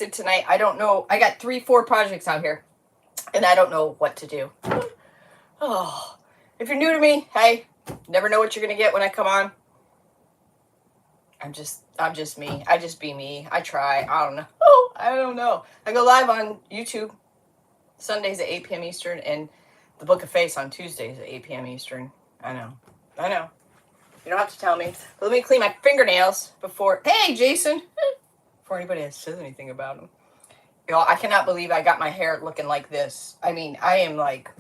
indecisive tonight. I don't know. I got 3-4 projects out here, and I don't know what to do. Oh, if you're new to me, hey, never know what you're going to get when I come on. I'm just me. I just be me. I try. I don't know. Oh, I don't know. I go live on YouTube Sundays at 8 p.m. Eastern and the Book of Face on Tuesdays at 8 p.m. Eastern. I know. You don't have to tell me. But let me clean my fingernails before... Hey, Jason! Before anybody says anything about them. Y'all, I cannot believe I got my hair looking like this. I mean, I am like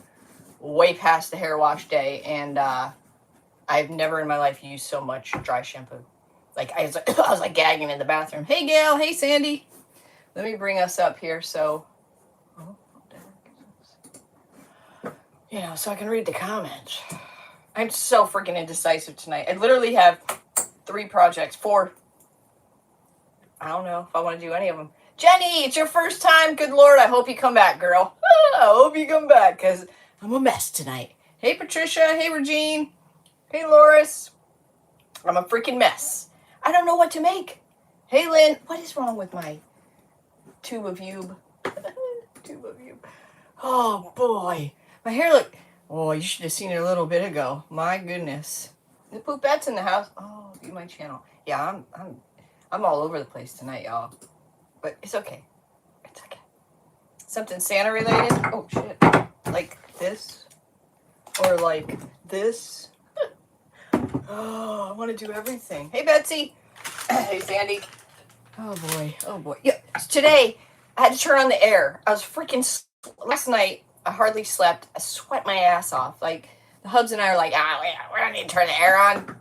way past the hair wash day, and I've never in my life used so much dry shampoo. Like, I was like gagging in the bathroom. Hey, Gail. Hey, Sandy. Let me bring us up here so... so I can read the comments. I'm so freaking indecisive tonight. I literally have 4 projects. I don't know if I want to do any of them. Jenny, it's your first time. Good Lord, I hope you come back, girl. I hope you come back, because I'm a mess tonight. Hey, Patricia. Hey, Regine. Hey, Loris. I'm a freaking mess. I don't know what to make. Hey, Lynn. What is wrong with my tube of you? Oh, boy. My hair look... Oh, you should have seen it a little bit ago. My goodness. The Poopettes in the house. Oh, view my channel. Yeah, I'm all over the place tonight, y'all. But it's okay. It's okay. Something Santa related? Oh, shit. Like this? Or like this? Oh, I want to do everything. Hey, Betsy. Hey, Sandy. Oh, boy. Oh, boy. Yeah, today, I had to turn on the air. I was freaking... Last night, I hardly slept. I sweat my ass off. Like, the hubs and I are like, we don't need to turn the air on.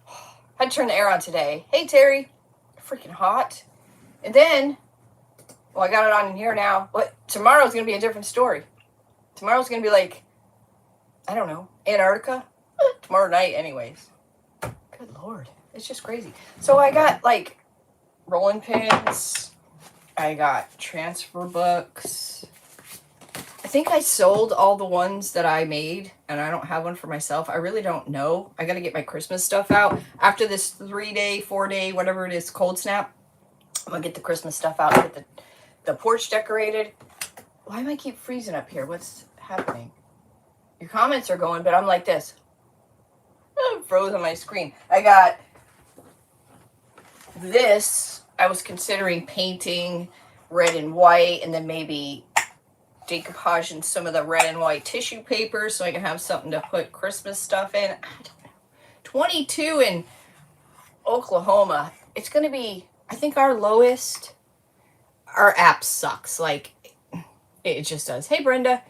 I had to turn the air on today. Hey, Terry. Freaking hot. And then, well, I got it on in here now. But tomorrow's going to be a different story. Tomorrow's going to be like, I don't know, Antarctica? Tomorrow night, anyways. Good Lord. It's just crazy. So I got, like, rolling pins. I got transfer books. I think I sold all the ones that I made, and I don't have one for myself. I really don't know. I got to get my Christmas stuff out. After this 3-day, 4-day, whatever it is, cold snap, I'm going to get the Christmas stuff out, get the porch decorated. Why am I keep freezing up here? What's happening? Your comments are going, but I'm like this. I'm froze on my screen. I got this. I was considering painting red and white, and then maybe... decoupaging some of the red and white tissue paper so I can have something to put Christmas stuff in. I don't know. 22 in Oklahoma. It's going to be, I think our lowest, our app sucks. Like, it just does. Hey, Brenda.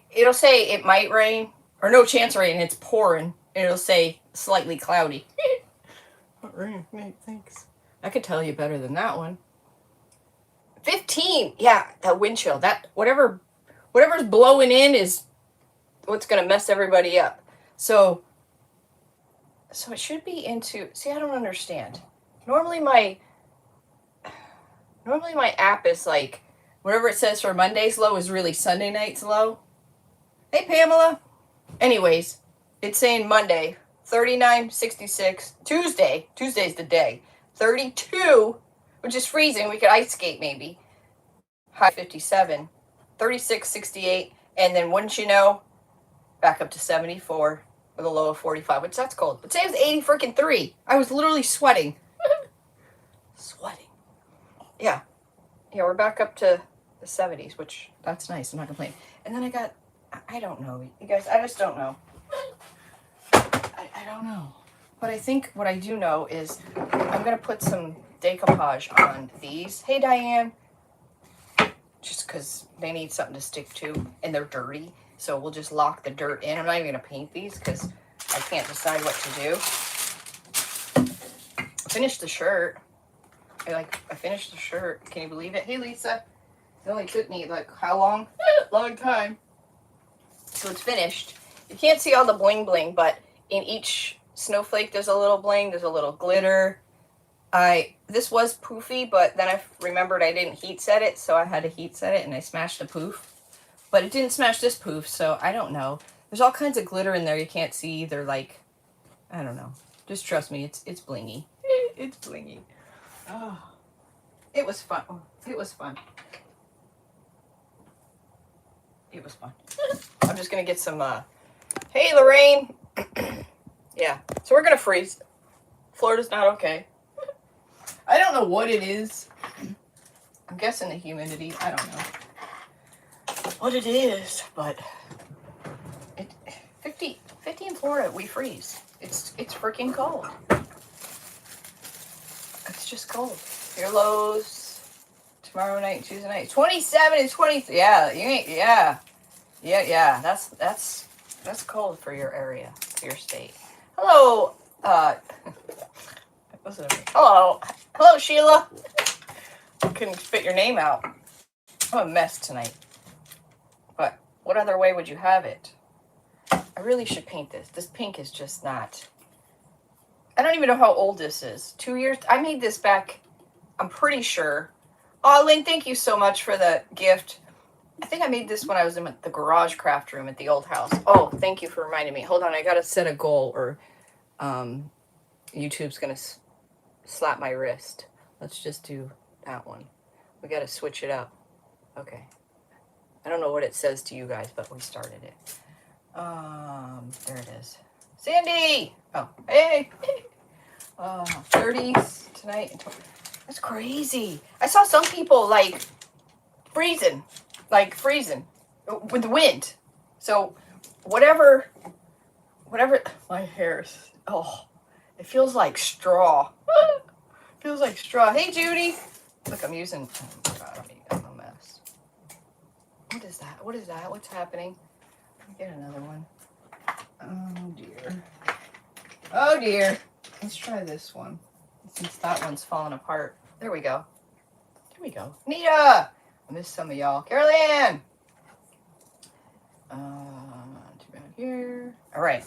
It'll say it might rain, or no chance of rain, it's pouring. And it'll say slightly cloudy. Not rain. Thanks. I could tell you better than that one. 15, yeah, that wind chill. That whatever's blowing in is what's gonna mess everybody up. So it should be into. See, I don't understand. Normally my app is like whatever it says for Monday's low is really Sunday night's low. Hey, Pamela. Anyways, it's saying Monday 39.66. Tuesday's the day 32. Which is freezing. We could ice skate maybe. High 57. 36.68. And then wouldn't you know, back up to 74 with a low of 45. Which that's cold. But today was 80-3. I was literally sweating. Sweating. Yeah. Yeah, we're back up to the 70s, which that's nice. I'm not complaining. And then I don't know. You guys, I just don't know. I don't know. But I think what I do know is I'm going to put some decoupage on these. Hey, Diane. Just because they need something to stick to and they're dirty. So we'll just lock the dirt in. I'm not even going to paint these because I can't decide what to do. I finished the shirt. I finished the shirt. Can you believe it? Hey, Lisa. It only took me like how long? Long time. So it's finished. You can't see all the bling bling, but in each snowflake there's a little bling, there's a little glitter. This was poofy, but then I remembered I didn't heat set it, so I had to heat set it and I smashed the poof. But it didn't smash this poof, so I don't know. There's all kinds of glitter in there you can't see either, like, I don't know. Just trust me, it's blingy. It's blingy. Oh. It was fun. It was fun. It was fun. I'm just gonna get some. Hey, Lorraine. Yeah. So we're gonna freeze. Florida's not okay. I don't know what it is. I'm guessing the humidity. I don't know what it is, but 50 in Florida, we freeze. It's freaking cold. It's just cold. Your lows tomorrow night, Tuesday night, 27 and 23. Yeah, you ain't. Yeah. That's cold for your area, for your state. Hello. Hello, Sheila. I couldn't spit your name out. I'm a mess tonight. But what other way would you have it? I really should paint this. This pink is just not. I don't even know how old this is. 2 years. I made this back, I'm pretty sure. Oh, Lynn, thank you so much for the gift. I think I made this when I was in the garage craft room at the old house. Oh, thank you for reminding me. Hold on, I got to set a goal or YouTube's going to slap my wrist. Let's just do that one. We got to switch it up. Okay. I don't know what it says to you guys, but we started it. There it is. Sandy! Oh, hey! 30s tonight. That's crazy. I saw some people freezing with the wind. So whatever, my hair's, it feels like straw. Feels like straw. Hey, Judy. Look, I'm using, oh God, I'm a mess. What is that? What's happening? Let me get another one. Oh dear. Let's try this one. Since that one's falling apart. There we go. Nita! I missed some of y'all. Carol Ann! Too bad here. Alright.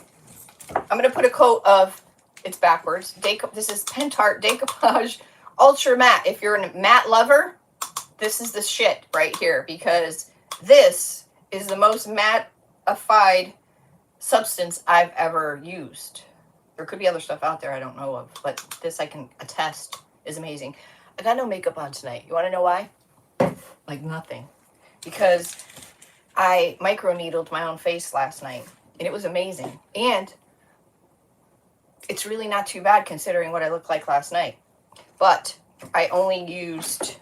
I'm going to put a coat of, it's backwards. This is Pentart Decoupage Ultra Matte. If you're a matte lover, this is the shit right here. Because this is the most mattified substance I've ever used. There could be other stuff out there I don't know of, but this I can attest is amazing. I got no makeup on tonight. You want to know why? Like nothing. Because I microneedled my own face last night, and it was amazing. And it's really not too bad considering what I looked like last night. But I only used,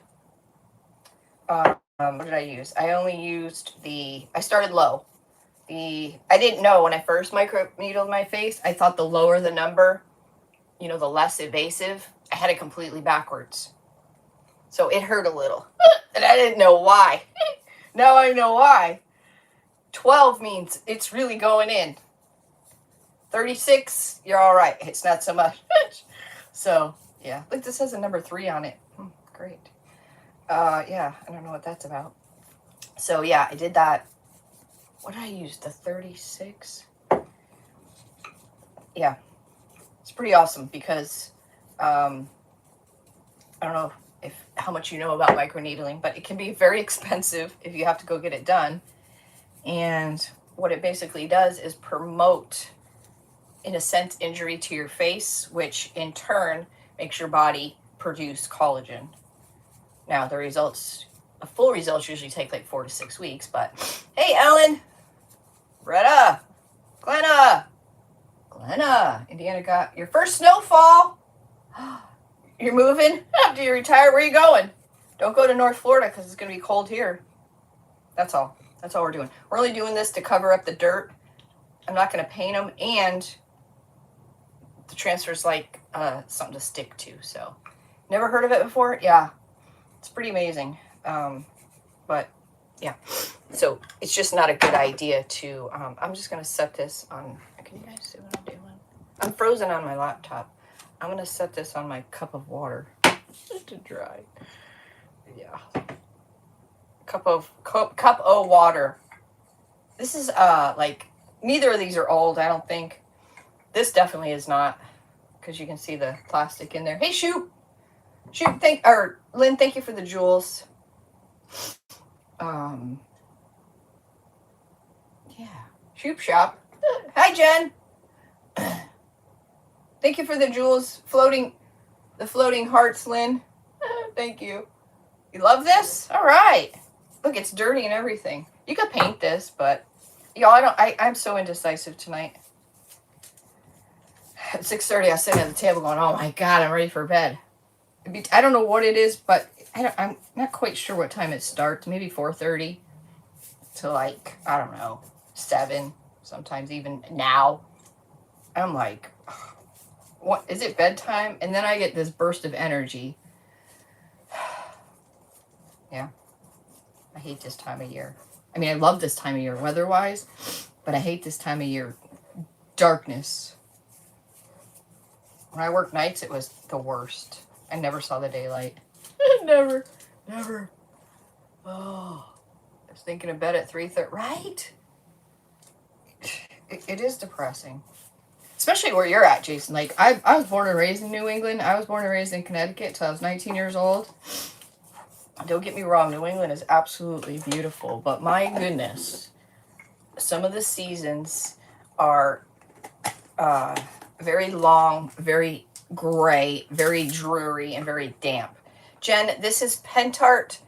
what did I use? I only used I started low. I didn't know when I first microneedled my face. I thought the lower the number, the less invasive. I had it completely backwards. So it hurt a little. And I didn't know why. Now I know why. 12 means it's really going in. 36, you're all right. It's not so much. So, yeah. Look, this has a number 3 on it. Great. Yeah, I don't know what that's about. So, yeah, I did that. What did I use? The 36? Yeah. It's pretty awesome because I don't know how much you know about microneedling, but it can be very expensive if you have to go get it done. And what it basically does is promote, in a sense, injury to your face, which in turn makes your body produce collagen. Now, the full results usually take like 4 to 6 weeks, but hey, Ellen! Retta, Glenna, Indiana got your first snowfall. You're moving after you retire. Where are you going? Don't go to North Florida because it's going to be cold here. That's all we're doing. We're only doing this to cover up the dirt. I'm not going to paint them, and the transfer's like something to stick to. So, never heard of it before? Yeah, it's pretty amazing. But yeah, so it's just not a good idea to, I'm just going to set this on, can you guys see what I'm doing? I'm frozen on my laptop. I'm going to set this on my cup of water to dry. Yeah. Cup of water. This is, neither of these are old, I don't think. This definitely is not, because you can see the plastic in there. Hey, Lynn, thank you for the jewels. Yeah. Shoop shop. Hi, Jen. Thank you for the jewels. The floating hearts, Lynn. Thank you. You love this? All right. Look, it's dirty and everything. You could paint this, but y'all, I'm so indecisive tonight. At 6:30, I was sitting at the table going, oh my God, I'm ready for bed. I don't know what it is, but I'm not quite sure what time it starts. Maybe 4:30 to like, I don't know, 7, sometimes even now. I'm like, what, is it bedtime? And then I get this burst of energy. Yeah. I hate this time of year. I mean, I love this time of year weather-wise, but I hate this time of year darkness. When I worked nights, it was the worst. I never saw the daylight. Never. Oh, I was thinking of bed at 3:30. Right? It is depressing. Especially where you're at, Jason. Like, I was born and raised in New England. I was born and raised in Connecticut until I was 19 years old. Don't get me wrong, New England is absolutely beautiful. But my goodness, some of the seasons are very long, very gray, very dreary, and very damp. Jen, this is Pentart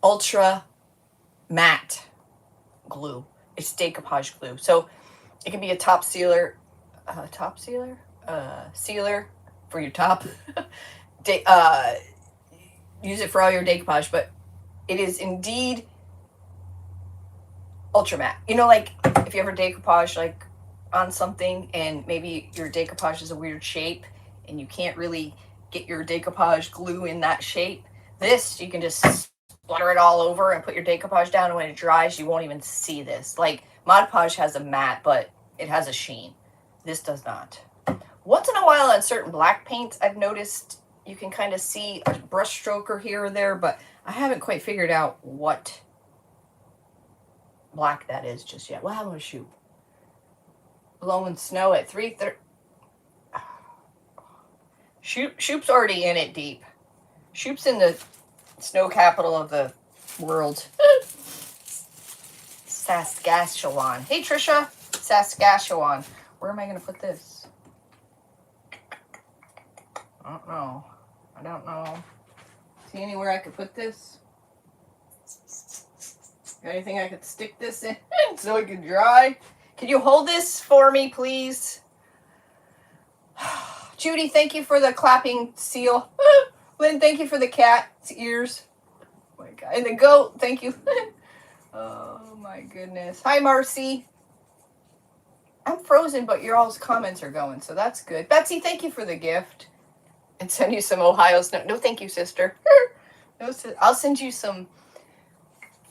Ultra Matte glue. It's decoupage glue. So it can be a top sealer, sealer for your top. Use it for all your decoupage, but it is indeed ultra matte. You know, like if you ever decoupage like on something and maybe your decoupage is a weird shape and you can't really get your decoupage glue in that shape, this you can just splatter it all over and put your decoupage down, and when it dries you won't even see this. Like Mod Podge has a matte, but it has a sheen. This does not. Once in a while on certain black paints I've noticed you can kind of see a brush stroker here or there, but I haven't quite figured out what black that is just yet. What happened with Shoop? Blowing snow at 3:30. Shoop's already in it deep. Shoop's in the snow capital of the world. Saskatchewan. Hey, Trisha. Saskatchewan. Where am I going to put this? I don't know. See anywhere I could put this? Got anything I could stick this in so it can dry? Can you hold this for me, please? Judy, thank you for the clapping seal. Lynn, thank you for the cat's ears. Oh my God. And the goat, thank you. Oh my goodness. Hi, Marcy. I'm frozen, but your all's comments are going, so that's good. Betsy, thank you for the gift. And send you some Ohio snow. No, thank you, sister. No, I'll send you some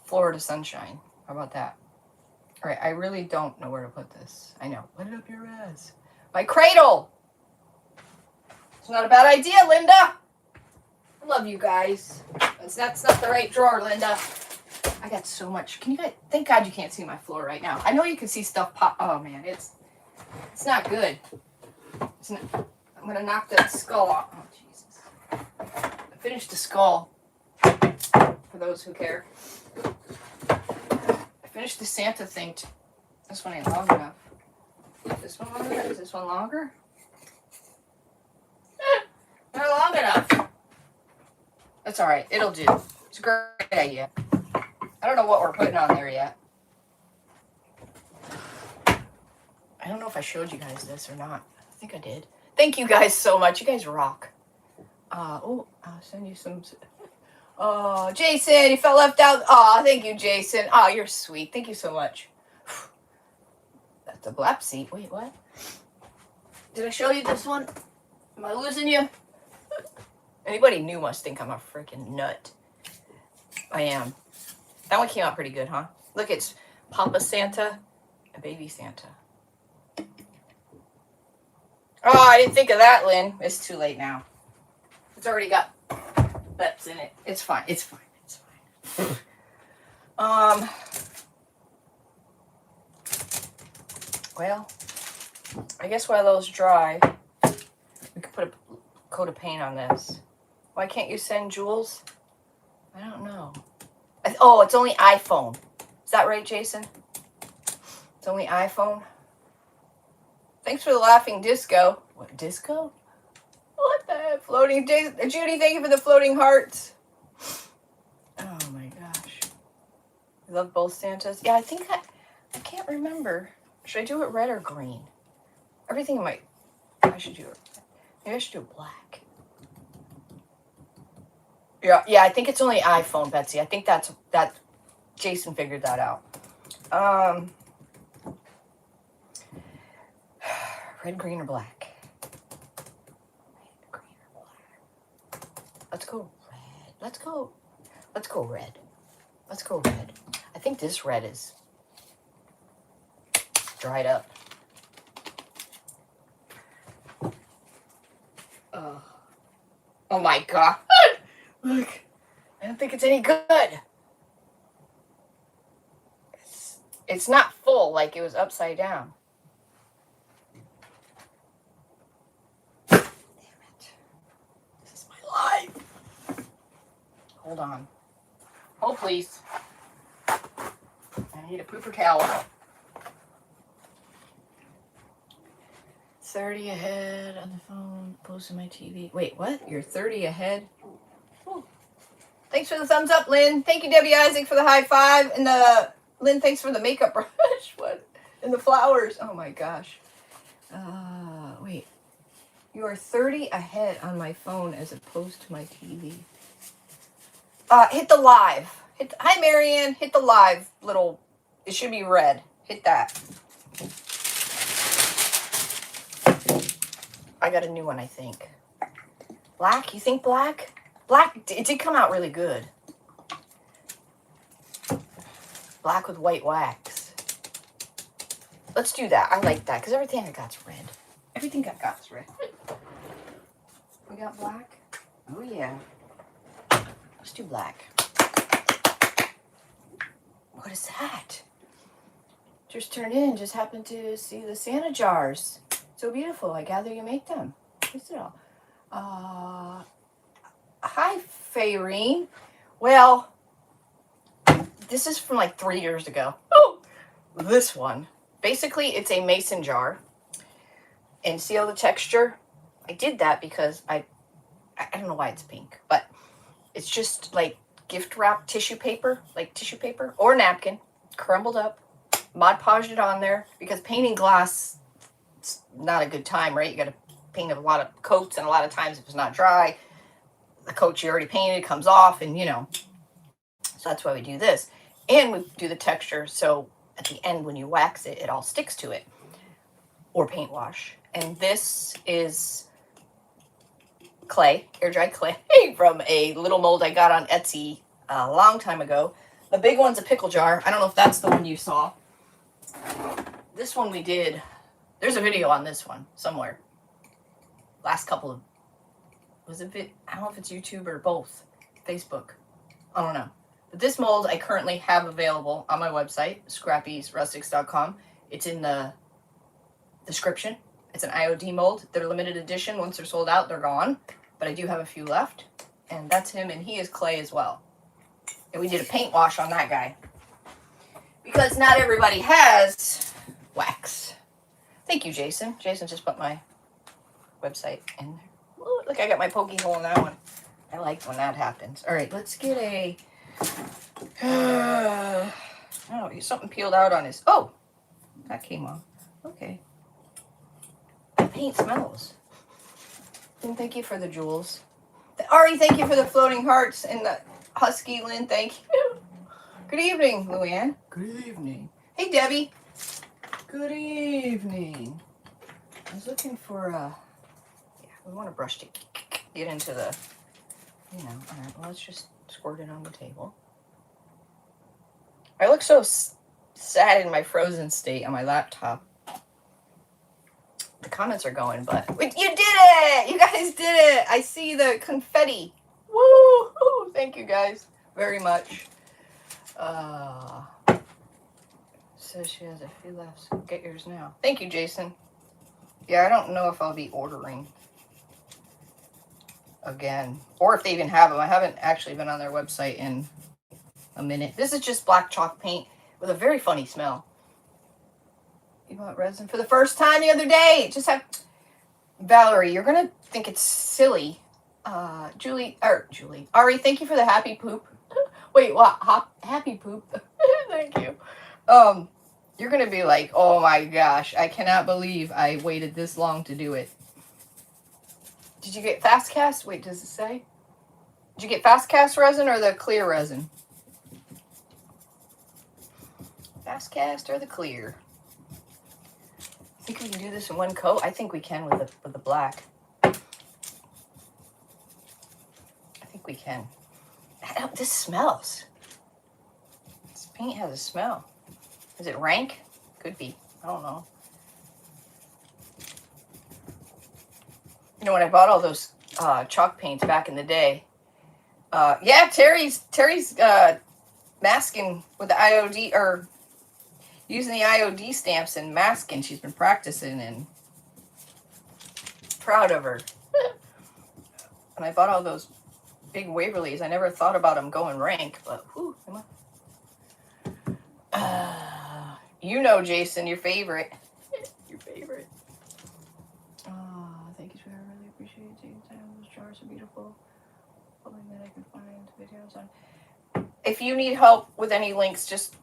Florida sunshine. How about that? All right, I really don't know where to put this. I know. Put it up your ass. My cradle. It's not a bad idea, Linda. I love you guys. That's not the right drawer, Linda. I got so much. Can you guys? Thank God you can't see my floor right now. I know you can see stuff pop. Oh man, it's not good. It's not. I'm gonna knock that skull off. Oh Jesus! I finished the skull. For those who care, I finished the Santa thing. This one ain't long enough. Is this one longer? Is this one longer? Not long enough. That's all right. It'll do. It's a great idea. I don't know what we're putting on there yet. I don't know if I showed you guys this or not. I think I did. Thank you guys so much. You guys rock. I'll send you some. Oh, Jason, you felt left out. Oh, thank you, Jason. Oh, you're sweet. Thank you so much. That's a blap seat. Wait, what? Did I show you this one? Am I losing you? Anybody new must think I'm a freaking nut. I am. That one came out pretty good, huh? Look, it's Papa Santa and Baby Santa. Oh, I didn't think of that, Lynn. It's too late now. It's already got peps in it. It's fine. It's fine. It's fine. Well, I guess while those dry, we could put a coat of paint on this. Why can't you send Jules? I don't know. Oh, it's only iPhone. Is that right, Jason? It's only iPhone. Thanks for the laughing disco. What, disco? What the Floating days. Judy, thank you for the floating hearts. Oh my gosh. I love both Santas. Yeah, I think I can't remember. Should I do it red or green? Everything in my... I should do it. Maybe I should do it black. Yeah, I think it's only iPhone, Betsy. I think that Jason figured that out. Red, green, or black? Red, green, or black? Let's go red. Let's go red. Let's go red. I think this red is dried up. Oh my God. Look, I don't think it's any good. It's not full like it was upside down. Damn it. This is my life. Hold on. Hold, please. I need a paper towel. 30 ahead on the phone, posting my TV. Wait, what? You're 30 ahead? Ooh. Thanks for the thumbs up, Lynn. Thank you, Debbie Isaac, for the high five. And Lynn, thanks for the makeup brush. What? And the flowers. Oh my gosh. Wait. You are 30 ahead on my phone as opposed to my TV. Hit the live. Hi, Marianne. Hit the live little. It should be red. Hit that. I got a new one, I think. Black? You think black? Black, it did come out really good. Black with white wax. Let's do that. I like that, because everything I got's red. Everything I got's red. We got black? Oh, yeah. Let's do black. What is that? Just turned in. Just happened to see the Santa jars. So beautiful. I gather you make them. What's it all? Hi, Fayreen. Well, this is from like 3 years ago. Oh, this one. Basically, it's a mason jar. And see all the texture? I did that because I don't know why it's pink, but it's just like gift wrap tissue paper, or napkin, crumbled up, Mod Podged it on there because painting glass, it's not a good time, right? You got to paint a lot of coats, and a lot of times if it's not dry, the coat you already painted comes off, and so that's why we do this. And we do the texture, so at the end when you wax it, it all sticks to it, or paint wash. And this is clay, air dried clay from a little mold I got on Etsy a long time ago. The big one's a pickle jar. I don't know if that's the one you saw. This one we did. There's a video on this one somewhere. Last couple of, I don't know if it's YouTube or both. Facebook. I don't know. But this mold I currently have available on my website, scrappysrustics.com. It's in the description. It's an IOD mold. They're limited edition. Once they're sold out, they're gone. But I do have a few left. And that's him, and he is clay as well. And we did a paint wash on that guy. Because not everybody has wax. Thank you, Jason. Jason just put my website in there. Ooh, look, I got my pokey hole in that one. I like when that happens. All right, let's get a... oh, something peeled out on his... Oh, that came off. Okay. That paint smells. And thank you for the jewels. Ari, thank you for the floating hearts. And the Husky Lynn, thank you. Good evening, Luann. Good evening. Hey, Debbie. Good evening. I was looking for yeah, we want a brush to get into the, all right, well, let's just squirt it on the table. I look so sad in my frozen state on my laptop. The comments are going, but you did it! You guys did it! I see the confetti. Woo! Thank you guys very much. Says she has a few left, so get yours now. Thank you, Jason. Yeah, I don't know if I'll be ordering again, or if they even have them. I haven't actually been on their website in a minute. This is just black chalk paint with a very funny smell. You bought resin for the first time the other day. Just have... Valerie, you're going to think it's silly Julie, Ari, thank you for the happy poop. Wait, what? Happy poop. Thank you. You're gonna be like, oh my gosh, I cannot believe I waited this long to do it. Did you get fast cast? Wait, does it say? Did you get fast cast resin or the clear resin? Fast cast or the clear? I think we can do this in one coat. I think we can with the black. I think we can. This smells. This paint has a smell. Is it rank? Could be. I don't know. You know, when I bought all those chalk paints back in the day, yeah, Terry's masking with the IOD, or using the IOD stamps and masking. She's been practicing, and proud of her. And I bought all those big Waverleys. I never thought about them going rank, but whew, come on. You know, Jason, your favorite. Your favorite. Thank you, sir. I really appreciate you taking time. Those jars are beautiful. Hoping that I can find videos on. If you need help with any links, just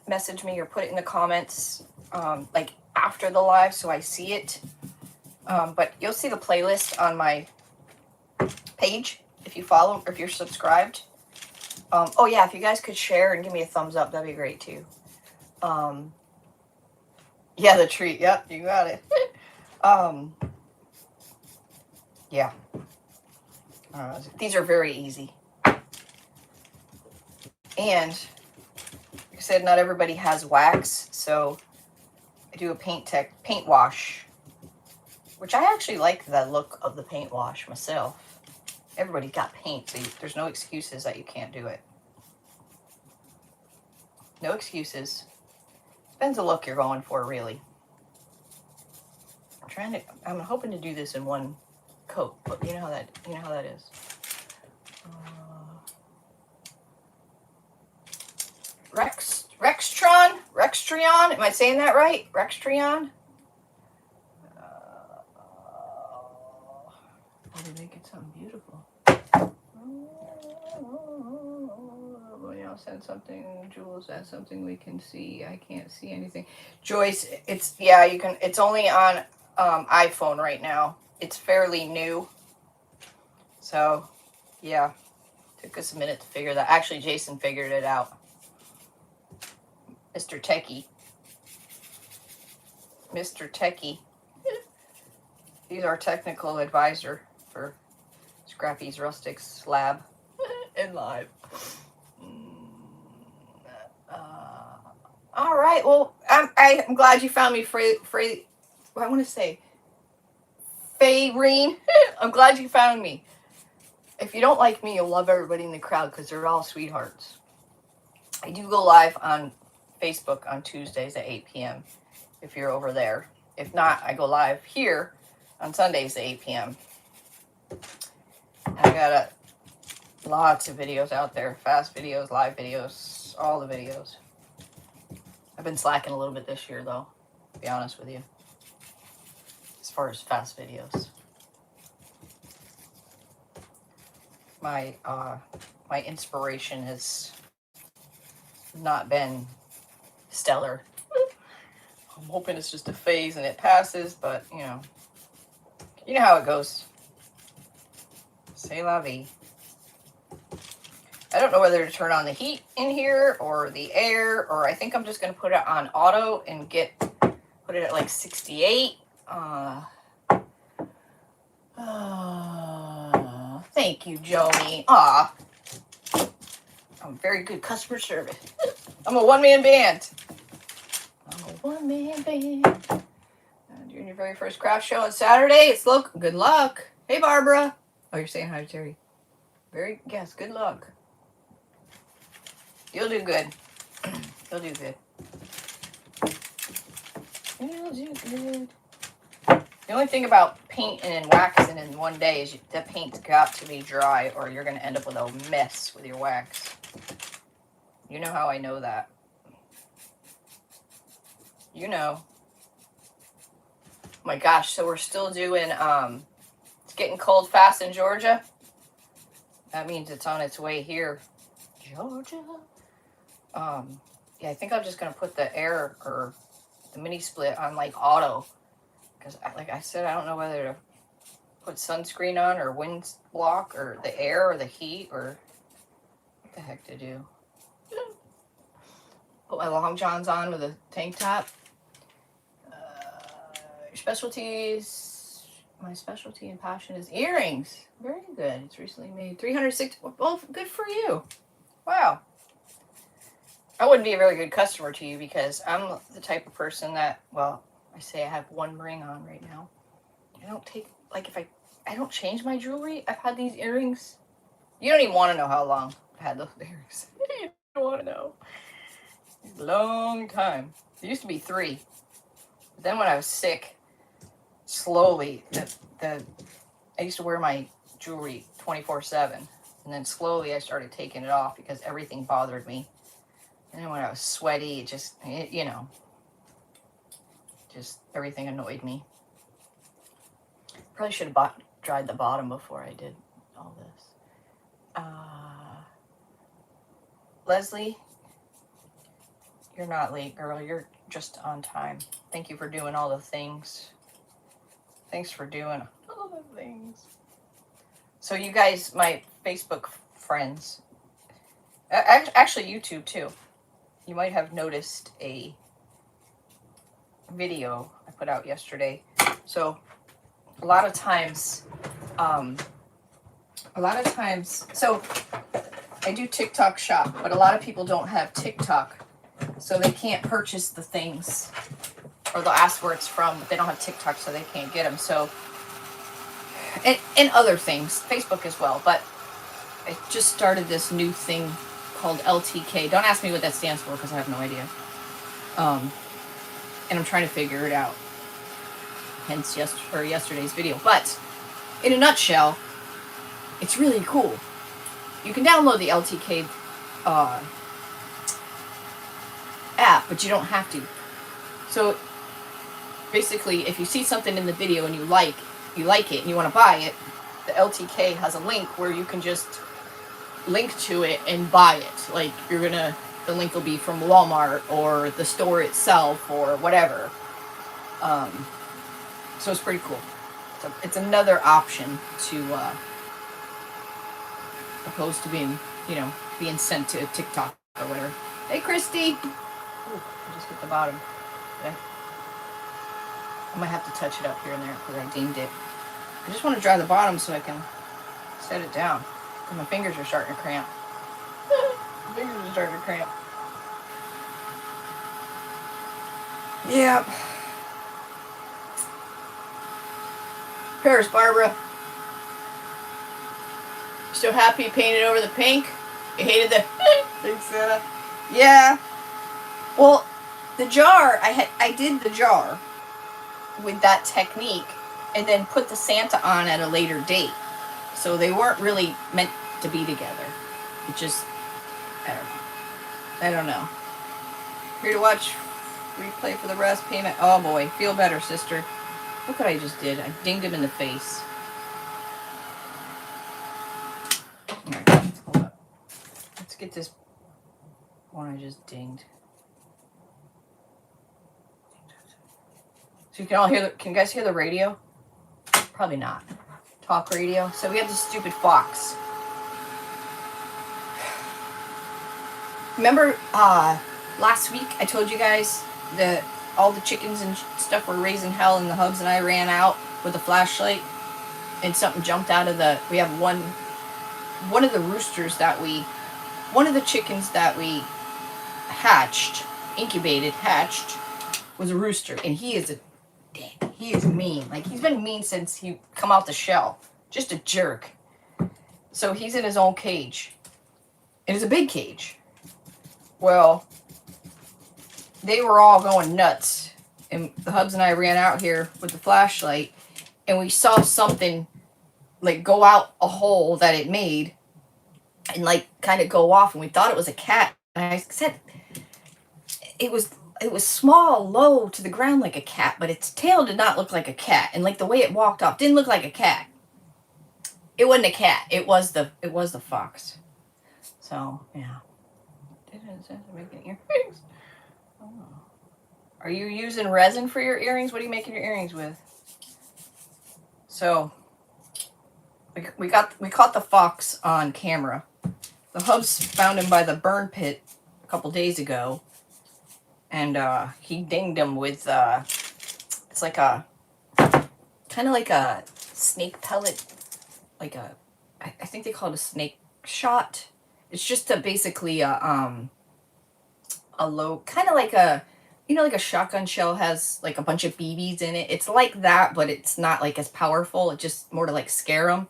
message me or put it in the comments, like after the live, so I see it. But you'll see the playlist on my page if you follow, or if you're subscribed. Oh yeah, if you guys could share and give me a thumbs up, that'd be great too. Yeah, the treat. Yep, you got it. Yeah. These are very easy. And like I said, not everybody has wax, so I do a paint wash, which I actually like the look of the paint wash myself. Everybody got paint, so there's no excuses that you can't do it. No excuses. Depends the look you're going for, really. I'm hoping to do this in one coat, but you know how that is. Rextrion. Am I saying that right? Rextrion. Probably making something beautiful. I'll send something. Jules said something we can see. I can't see anything. Joyce, you can. It's only on iPhone right now. It's fairly new. So, yeah. Took us a minute to figure that. Actually, Jason figured it out. Mr. Techie. Mr. Techie. He's our technical advisor for Scrappy's Rustics lab and live. All right. Well, I'm glad you found me, I want to say Fayreen. I'm glad you found me. If you don't like me, you'll love everybody in the crowd because they're all sweethearts. I do go live on Facebook on Tuesdays at 8 p.m. if you're over there. If not, I go live here on Sundays at 8 p.m. I got lots of videos out there. Fast videos, live videos, all the videos. I've been slacking a little bit this year, though, to be honest with you, as far as fast videos. My inspiration has not been stellar. I'm hoping it's just a phase and it passes, but, you know how it goes. C'est la vie. I don't know whether to turn on the heat in here or the air, or I think I'm just going to put it on auto and put it at like 68. Thank you, Joni. I'm very good customer service. I'm a one-man band. Doing your very first craft show on Saturday. Good luck. Hey, Barbara. Oh, you're saying hi to Terry. Yes, good luck. You'll do good. You'll do good. You'll do good. The only thing about painting and waxing in one day is the paint's got to be dry, or you're going to end up with a mess with your wax. You know how I know that. You know. Oh my gosh, so we're still doing, it's getting cold fast in Georgia. That means it's on its way here. Georgia. Yeah, I think I'm just going to put the air or the mini split on like auto. Because like I said, I don't know whether to put sunscreen on or wind block or the air or the heat or what the heck to do. Put my long johns on with a tank top. Specialties. My specialty and passion is earrings. Very good. It's recently made 360. Well, good for you. Wow. I wouldn't be a very good customer to you because I'm the type of person that, well, I say I have one ring on right now. I don't take, like, if I don't change my jewelry. I've had these earrings. You don't even want to know how long I've had those earrings. You don't want to know. It's a long time. There used to be 3. But then when I was sick, slowly, I used to wear my jewelry 24/7. And then slowly I started taking it off because everything bothered me. And then when I was sweaty, it just, you know, just everything annoyed me. Probably should have dried the bottom before I did all this. Leslie, you're not late, girl. You're just on time. Thank you for doing all the things. Thanks for doing all the things. So you guys, my Facebook friends, actually YouTube too, you might have noticed a video I put out yesterday. So a lot of times, so I do TikTok shop, but a lot of people don't have TikTok, so they can't purchase the things, or they'll ask where it's from, but they don't have TikTok, so they can't get them. So, and other things, Facebook as well, but I just started this new thing called LTK. Don't ask me what that stands for because I have no idea. And I'm trying to figure it out. Hence yesterday's video. But in a nutshell, it's really cool. You can download the LTK app, but you don't have to. So basically, if you see something in the video and you like it and you want to buy it, the LTK has a link where you can just link to it and buy it. Like the link will be from Walmart or the store itself or whatever. So it's pretty cool. So it's another option to opposed to being sent to TikTok or whatever. Hey, Christy. Ooh, I just hit the bottom. Okay. I might have to touch it up here and there because I dinged it. I just want to dry the bottom so I can set it down. My fingers are starting to cramp. My fingers are starting to cramp. Yeah. Paris, Barbara. Still happy you painted over the pink? You hated the pink Santa? Yeah. Well, the jar, I did the jar with that technique and then put the Santa on at a later date. So they weren't really meant to be together. It just, I don't know. Here to watch replay for the rest payment. Oh boy, feel better, sister. Look what I just did. I dinged him in the face. Alright, hold up. Let's get this one I just dinged. So you can all hear can you guys hear the radio? Probably not. Talk radio. So we have this stupid fox. Remember last week I told you guys that all the chickens and stuff were raising hell and the hubs and I ran out with a flashlight and something jumped out of we have one of the roosters one of the chickens that we hatched was a rooster, and he is mean. Like, he's been mean since he come out the shell. Just a jerk. So he's in his own cage. And it's a big cage. Well, they were all going nuts. And the hubs and I ran out here with the flashlight, and we saw something, like, go out a hole that it made and, like, kind of go off, and we thought it was a cat. And I said it was small, low to the ground like a cat, but its tail did not look like a cat. And, like, the way it walked off didn't look like a cat. It wasn't a cat. It was the fox. So yeah. Making earrings. Oh. Are you using resin for your earrings? What are you making your earrings with? So we caught the fox on camera. The hubs found him by the burn pit a couple days ago, and he dinged him with it's like a kind of like a snake pellet, like I think they call it a snake shot. It's just basically a low, kind of like a, like a shotgun shell has like a bunch of BBs in it. It's like that, but it's not like as powerful. It's just more to like scare him.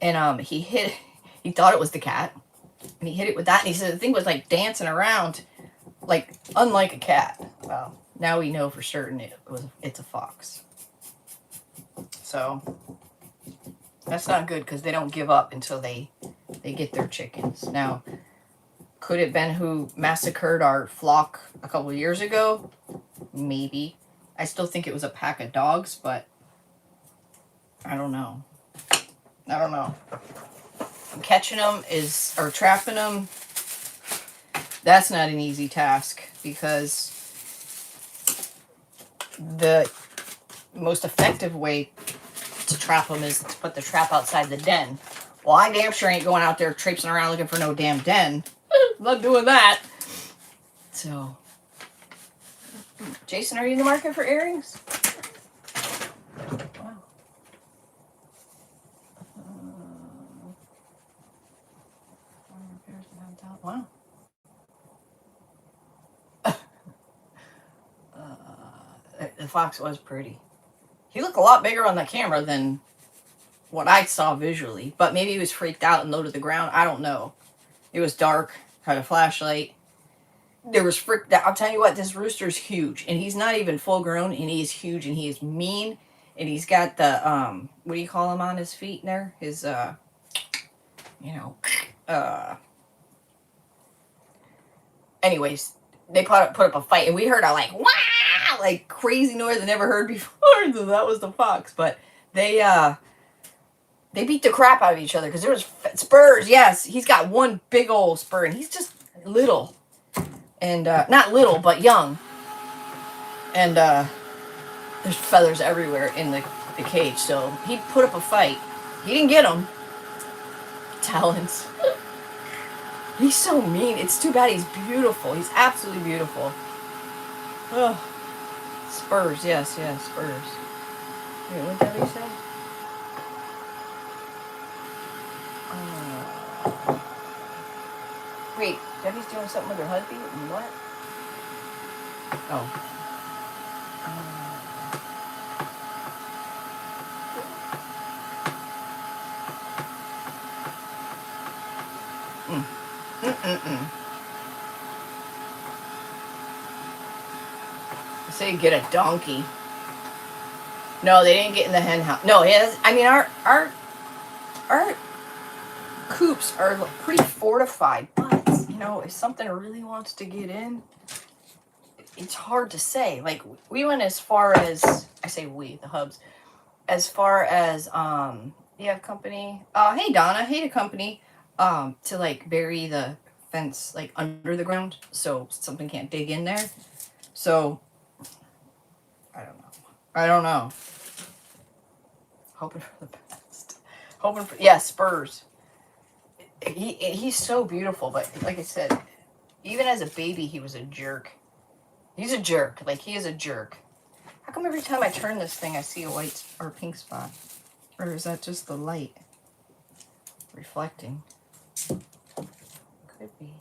And he thought it was the cat, and he hit it with that, and he said the thing was like dancing around, like unlike a cat. Well, now we know for certain it's a fox. So that's not good because they don't give up until they get their chickens. Now, could it have been who massacred our flock a couple of years ago? Maybe. I still think it was a pack of dogs, but I don't know. Catching them or trapping them, that's not an easy task because the most effective way to trap them is to put the trap outside the den. Well, I damn sure ain't going out there traipsing around looking for no damn den. I'm not doing that. So, Jason, are you in the market for earrings? Wow. Wow. The fox was pretty. He looked a lot bigger on the camera than what I saw visually, but maybe he was freaked out and low to the ground. I don't know. It was dark, had a flashlight. There was freaked out. I'll tell you what, this rooster's huge, and he's not even full grown, and he is huge, and he is mean, and he's got the, what do you call him on his feet there? His, anyways, they put up a fight, and we heard a like, wow, like crazy noise I never heard before. So that was the fox, but they beat the crap out of each other because there was spurs. Yes, he's got one big old spur, and he's just little, and not little but young, and there's feathers everywhere in the cage. So he put up a fight. He didn't get him. Talons. He's so mean. It's too bad he's beautiful. He's absolutely beautiful. Oh, spurs. Yes, spurs. Wait, what did Debbie say? Wait, Debbie's doing something with her husband? What? Oh. Say get a donkey. No, they didn't get in the hen house. No, I mean our coops are pretty fortified, but if something really wants to get in, it's hard to say. Like we went as far as, I say we, the hubs, as far as you have company. Hey Donna, hey to company. To like bury the fence like under the ground so something can't dig in there. So I don't know. Hoping for the best. Hoping for, yeah, spurs. He's so beautiful, but like I said, even as a baby, he was a jerk. He's a jerk. Like, he is a jerk. How come every time I turn this thing, I see a white or pink spot? Or is that just the light reflecting? Could be.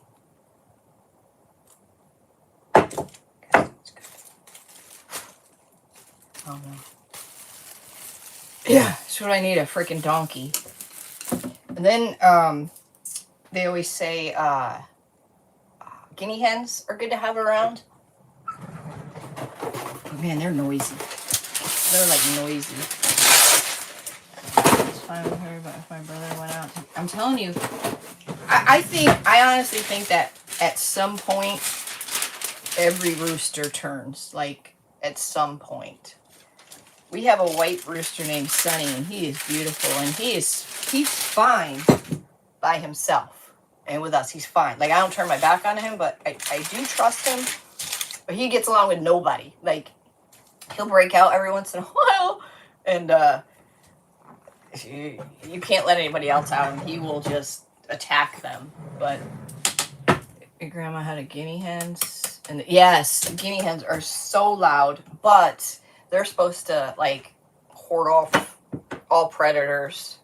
Oh no. Yeah, that's what I need, a freaking donkey. And then they always say guinea hens are good to have around. But man, they're noisy. They're like noisy. It's fine with her, but if my brother went out, I'm telling you, I honestly think that at some point every rooster turns. Like at some point. We have a white rooster named Sunny, and he is beautiful, and he is he's fine by himself. And with us, he's fine. Like, I don't turn my back on him, but I do trust him. But he gets along with nobody. Like, he'll break out every once in a while. And you can't let anybody else out. And he will just attack them. But your grandma had a guinea hens. And yes, guinea hens are so loud. But they're supposed to, like, ward off all predators.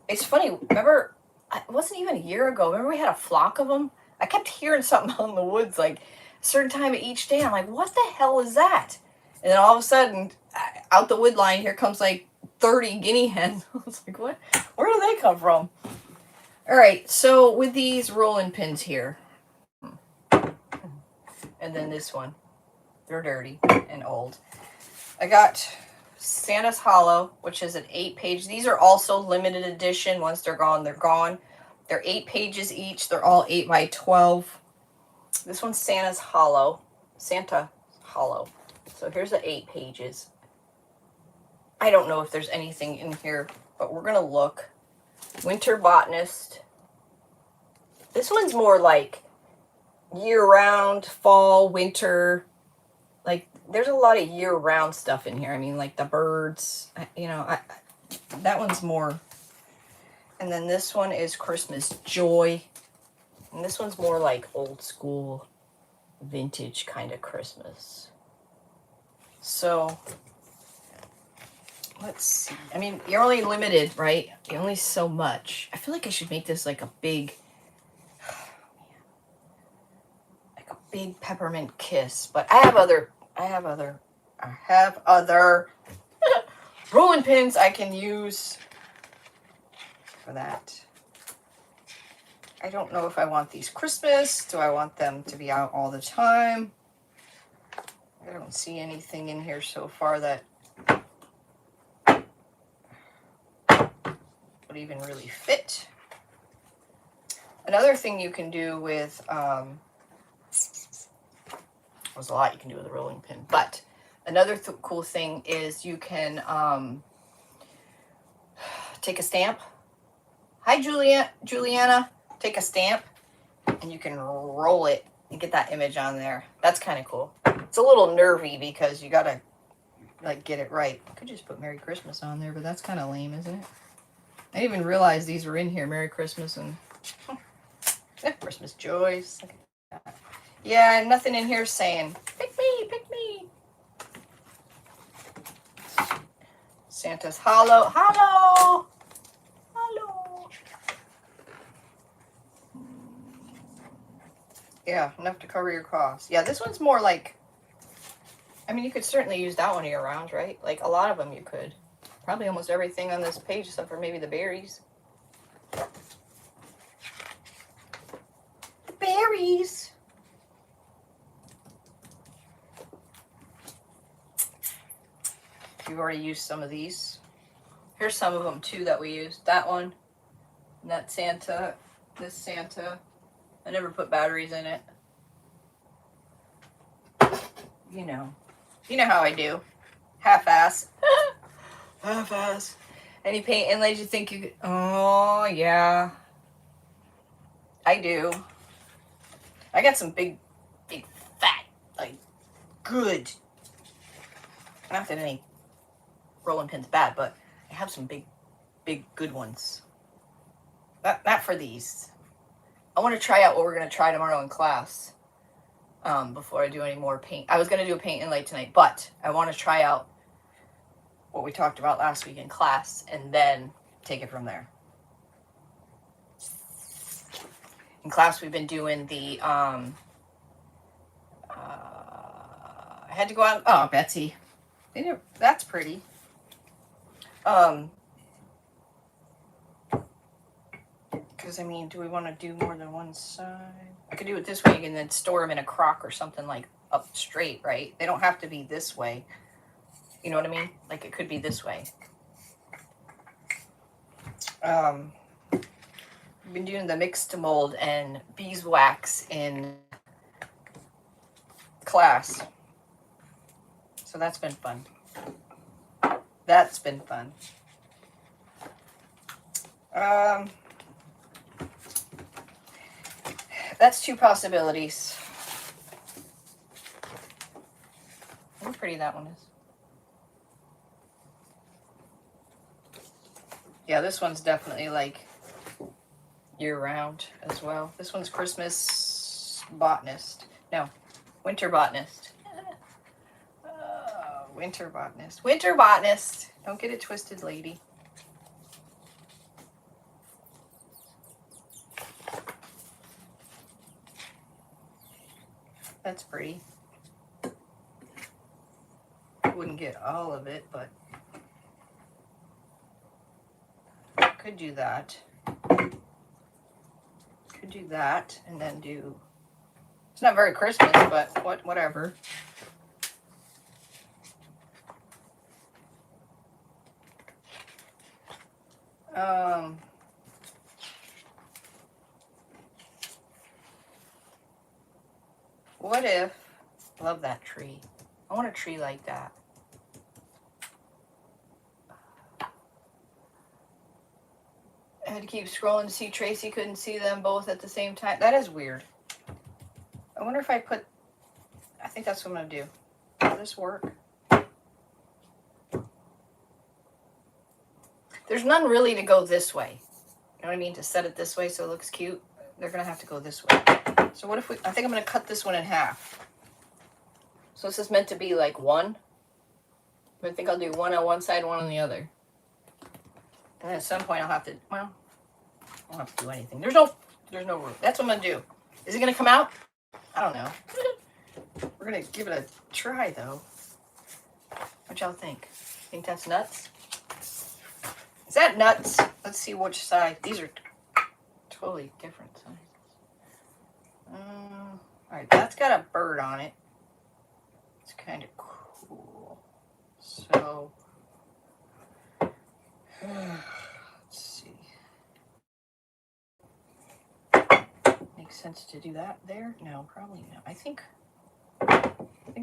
It's funny. Remember, it wasn't even a year ago. Remember we had a flock of them? I kept hearing something out in the woods, like, a certain time of each day. I'm like, what the hell is that? And then all of a sudden, out the wood line, here comes, like, 30 guinea hens. I was like, what? Where do they come from? All right, so with these rolling pins here, and then this one, they're dirty and old. I got Santa's Hollow, which is an 8-page. These are also limited edition. Once they're gone, they're gone. They're 8 pages each. They're all 8 by 12. This one's Santa's Hollow. Santa Hollow. So here's the 8 pages. I don't know if there's anything in here, but we're going to look. Winter Botanist. This one's more like year-round, fall, winter. Like, there's a lot of year-round stuff in here. I mean, like the birds, you know, that one's more. And then this one is Christmas Joy. And this one's more like old school, vintage kind of Christmas. So, let's see. I mean, you're only limited, right? You're only so much. I feel like I should make this like a big peppermint kiss. But I have other rolling pins I can use for that. I don't know if I want these Christmas. Do I want them to be out all the time? I don't see anything in here so far that would even really fit. Another thing you can do with, there's a lot you can do with a rolling pin, but another cool thing is you can take a stamp. Hi, Juliana. Take a stamp, and you can roll it and get that image on there. That's kind of cool. It's a little nervy because you gotta like get it right. I could just put Merry Christmas on there, but that's kind of lame, isn't it? I didn't even realize these were in here. Merry Christmas and Christmas joys. Yeah, nothing in here saying, pick me, pick me. Santa's Hollow. Hollow! Hollow! Yeah, enough to cover your costs. Yeah, this one's more like, I mean, you could certainly use that one year round, right? Like, a lot of them you could. Probably almost everything on this page except for maybe the berries. The berries! We've already used some of these. Here's some of them, too, that we used. That one. And that Santa. This Santa. I never put batteries in it. You know. You know how I do. Half-ass. Half-ass. Any paint inlays you think you could... Oh, yeah. I do. I got some big, fat, like, good. Not that any rolling pin's bad, but I have some big, good ones. Not for these. I want to try out what we're going to try tomorrow in class. Before I do any more paint. I was going to do a paint inlay tonight, but I want to try out what we talked about last week in class and then take it from there. In class, we've been doing the, I had to go out, oh, Betsy. That's pretty. Because, I mean, do we want to do more than one side? I could do it this way and then store them in a crock or something like up straight, right? They don't have to be this way. You know what I mean? Like, it could be this way. We've been doing the mixed mold and beeswax in class. So that's been fun. That's been fun. That's two possibilities. Look how pretty that one is. Yeah, this one's definitely like year-round as well. This one's Christmas botanist. No, winter botanist. Winter botanist. Winter botanist. Don't get it twisted, lady. That's pretty. Wouldn't get all of it, but could do that. Could do that and then do, it's not very Christmas, but whatever. What if, love that tree. I want a tree like that. I had to keep scrolling to see Tracy couldn't see them both at the same time. That is weird. I wonder if I put, I think that's what I'm going to do. Will this work? There's none really to go this way. You know what I mean? To set it this way so it looks cute. They're going to have to go this way. So what if we, I think I'm going to cut this one in half. So this is meant to be like one. But I think I'll do one on one side, one on the other. And then at some point I'll have to, well, I don't have to do anything. There's no room. That's what I'm going to do. Is it going to come out? I don't know. We're going to give it a try though. What y'all think? Think that's nuts? Is that nuts? Let's see which side. These are totally different sides. Alright, that's got a bird on it. It's kind of cool. So, let's see. Makes sense to do that there? No, probably not. I think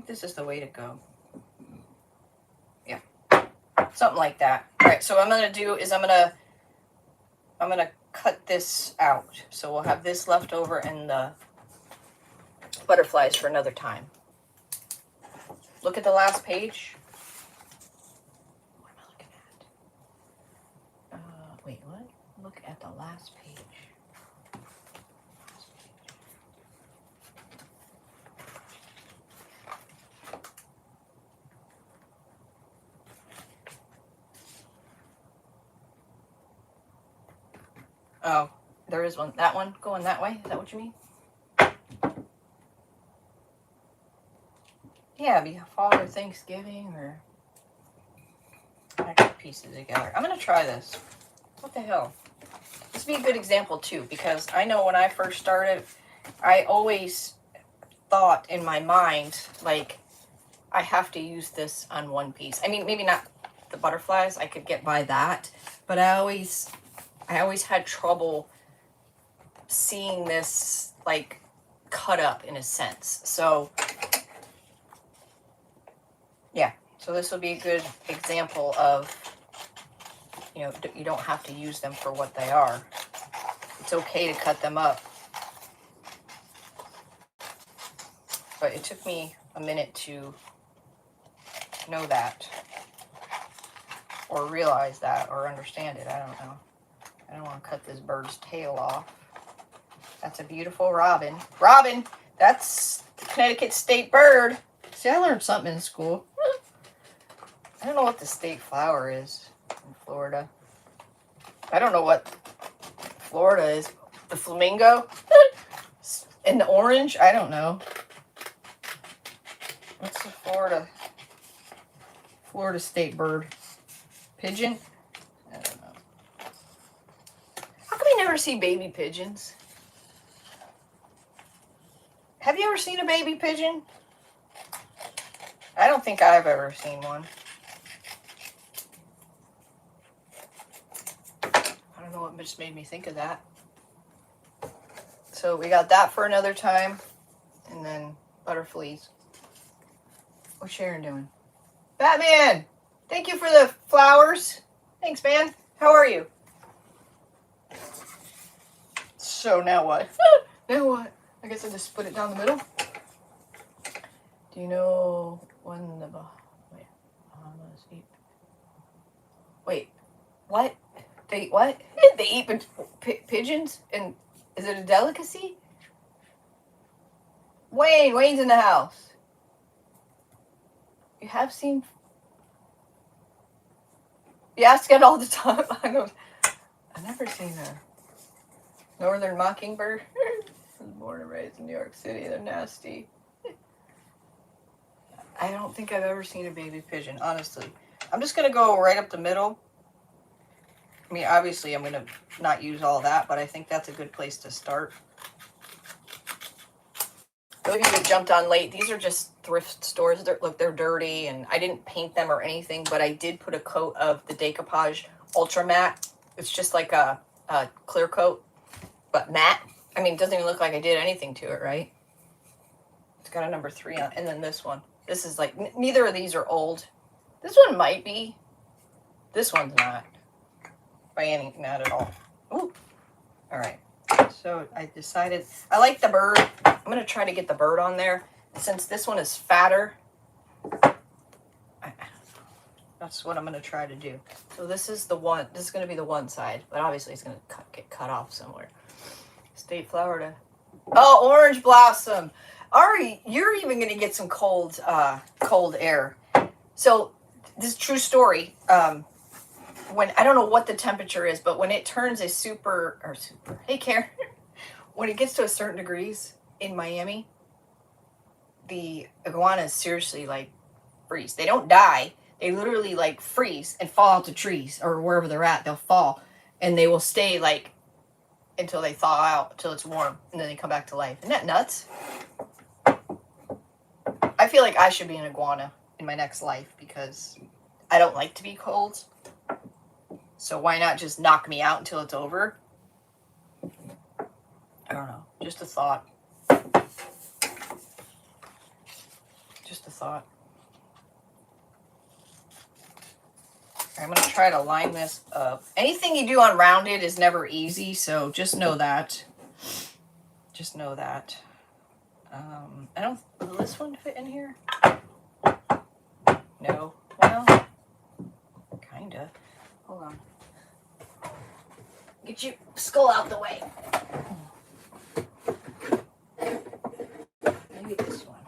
this is the way to go. Yeah. Something like that. Alright, so what I'm gonna do is I'm gonna cut this out. So we'll have this left over and the butterflies for another time. Look at the last page. What am I looking at? Wait, what? Look at the last page. Oh, there is one. That one going that way? Is that what you mean? Yeah, before Thanksgiving or I got pieces together. I'm gonna try this. What the hell? This would be a good example too, because I know when I first started, I always thought in my mind, like, I have to use this on one piece. I mean, maybe not the butterflies, I could get by that, but I always had trouble seeing this like cut up in a sense. So yeah, so this will be a good example of, you know, you don't have to use them for what they are. It's okay to cut them up. But it took me a minute to know that, or realize that, or understand it. I don't know. I don't want to cut this bird's tail off. That's a beautiful robin. Robin! That's the Connecticut state bird. See, I learned something in school. I don't know what the state flower is in Florida. I don't know what Florida is. The flamingo? And the orange? I don't know. What's the Florida state bird? Pigeon? I don't know. How come you never see baby pigeons? Have you ever seen a baby pigeon? I don't think I've ever seen one. I don't know what just made me think of that. So we got that for another time. And then butterflies. What's Sharon doing? Batman! Thank you for the flowers. Thanks, man. How are you? So now what? Now what? I guess I just split it down the middle. Do you know when the Bahamas eat? Wait, what? They eat what? They eat pigeons? And is it a delicacy? Wayne's in the house. You have seen? You ask it all the time. I've never seen a northern mockingbird. I was born and raised in New York City. They're nasty. I don't think I've ever seen a baby pigeon, honestly. I'm just going to go right up the middle. I mean, obviously, I'm going to not use all that, but I think that's a good place to start. Those of you who jumped on late, these are just thrift stores. Look, they're dirty, and I didn't paint them or anything, but I did put a coat of the Decoupage Ultra Matte. It's just like a clear coat, but matte. I mean, it doesn't even look like I did anything to it, right? It's got a number 3 on it, and then this one. This is like, neither of these are old. This one might be. This one's not. Not at all. Ooh. All right. So I decided, I like the bird. I'm going to try to get the bird on there. Since this one is fatter, that's what I'm going to try to do. So this is the one, this is going to be the one side, but obviously it's going to get cut off somewhere. State Florida. Oh, orange blossom. Ari, you're even going to get some cold air. So this is true story. When, I don't know what the temperature is, but when it turns a hey Karen, when it gets to a certain degrees in Miami, the iguanas seriously like freeze. They don't die. They literally like freeze and fall out the trees or wherever they're at. They'll fall and they will stay like until they thaw out, until it's warm, and then they come back to life. Isn't that nuts? I feel like I should be an iguana in my next life because I don't like to be cold. So why not just knock me out until it's over? I don't know. Just a thought. Just a thought. I'm going to try to line this up. Anything you do on rounded is never easy, so just know that. Just know that. Will this one fit in here? No. Well, kinda. Hold on. Get your skull out the way. Maybe this one.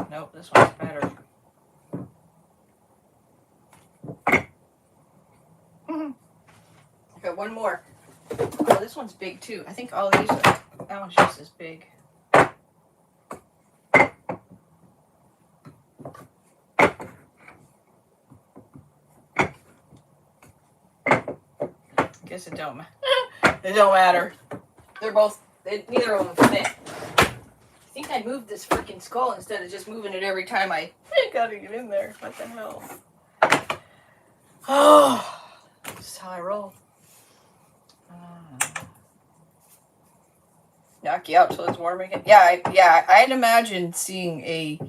Nope, this one's better. Okay, one more. Oh, this one's big too. I think all these are, that one's just as big. Guess it don't matter. They're both, neither of them fit. I think I moved this freaking skull instead of just moving it every time I gotta get in there. What the hell? Oh, this is how I roll. Knock you out till it's warm again. Yeah, I'd imagine seeing a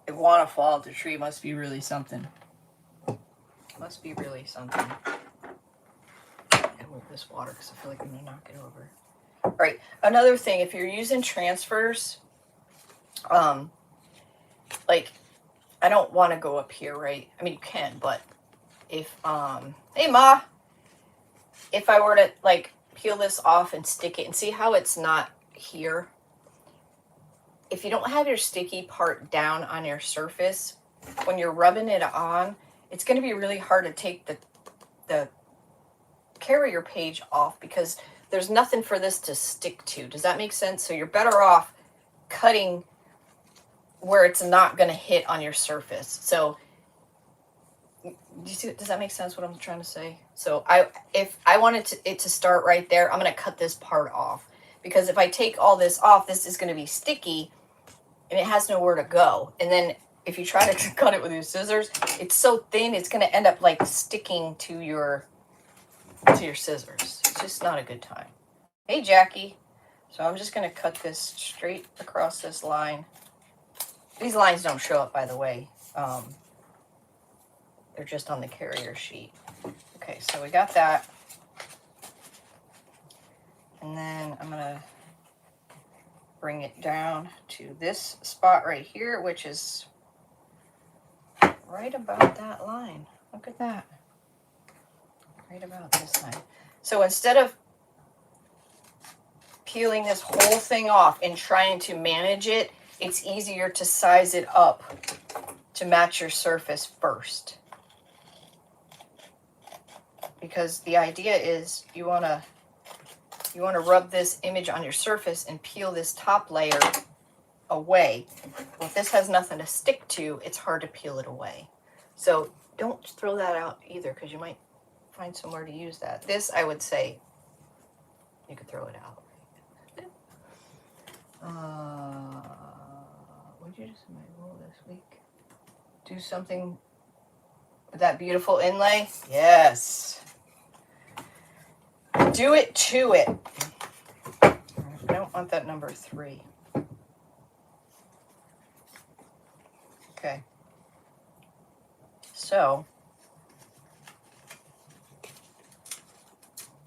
iguana fall off the tree must be really something. Must be really something. Move this water because I feel like I'm gonna knock it over. All right, another thing, if you're using transfers, like I don't want to go up here, right? I mean you can, but if hey Ma, if I were to like peel this off and stick it and see how it's not here, if you don't have your sticky part down on your surface, when you're rubbing it on, it's going to be really hard to take the carrier page off because there's nothing for this to stick to. Does that make sense? So you're better off cutting where it's not going to hit on your surface. So do you see, does that make sense what I'm trying to say? So if I wanted it to start right there, I'm going to cut this part off because if I take all this off, this is going to be sticky and it has nowhere to go. And then if you try to cut it with your scissors, it's so thin, it's going to end up like sticking to your scissors. It's just not a good time. Hey, Jackie. So I'm just going to cut this straight across this line. These lines don't show up, by the way. They're just on the carrier sheet. Okay, so we got that. And then I'm going to bring it down to this spot right here, which is right about that line. Look at that. Right about this line. So instead of peeling this whole thing off and trying to manage it, it's easier to size it up to match your surface first. Because the idea is you want to rub this image on your surface and peel this top layer away. Well, if this has nothing to stick to, it's hard to peel it away. So don't throw that out either, because you might find somewhere to use that. This, I would say, you could throw it out. What'd you just make this week? Do something with that beautiful inlay? Yes. Do it to it. I don't want that number 3. Okay. So,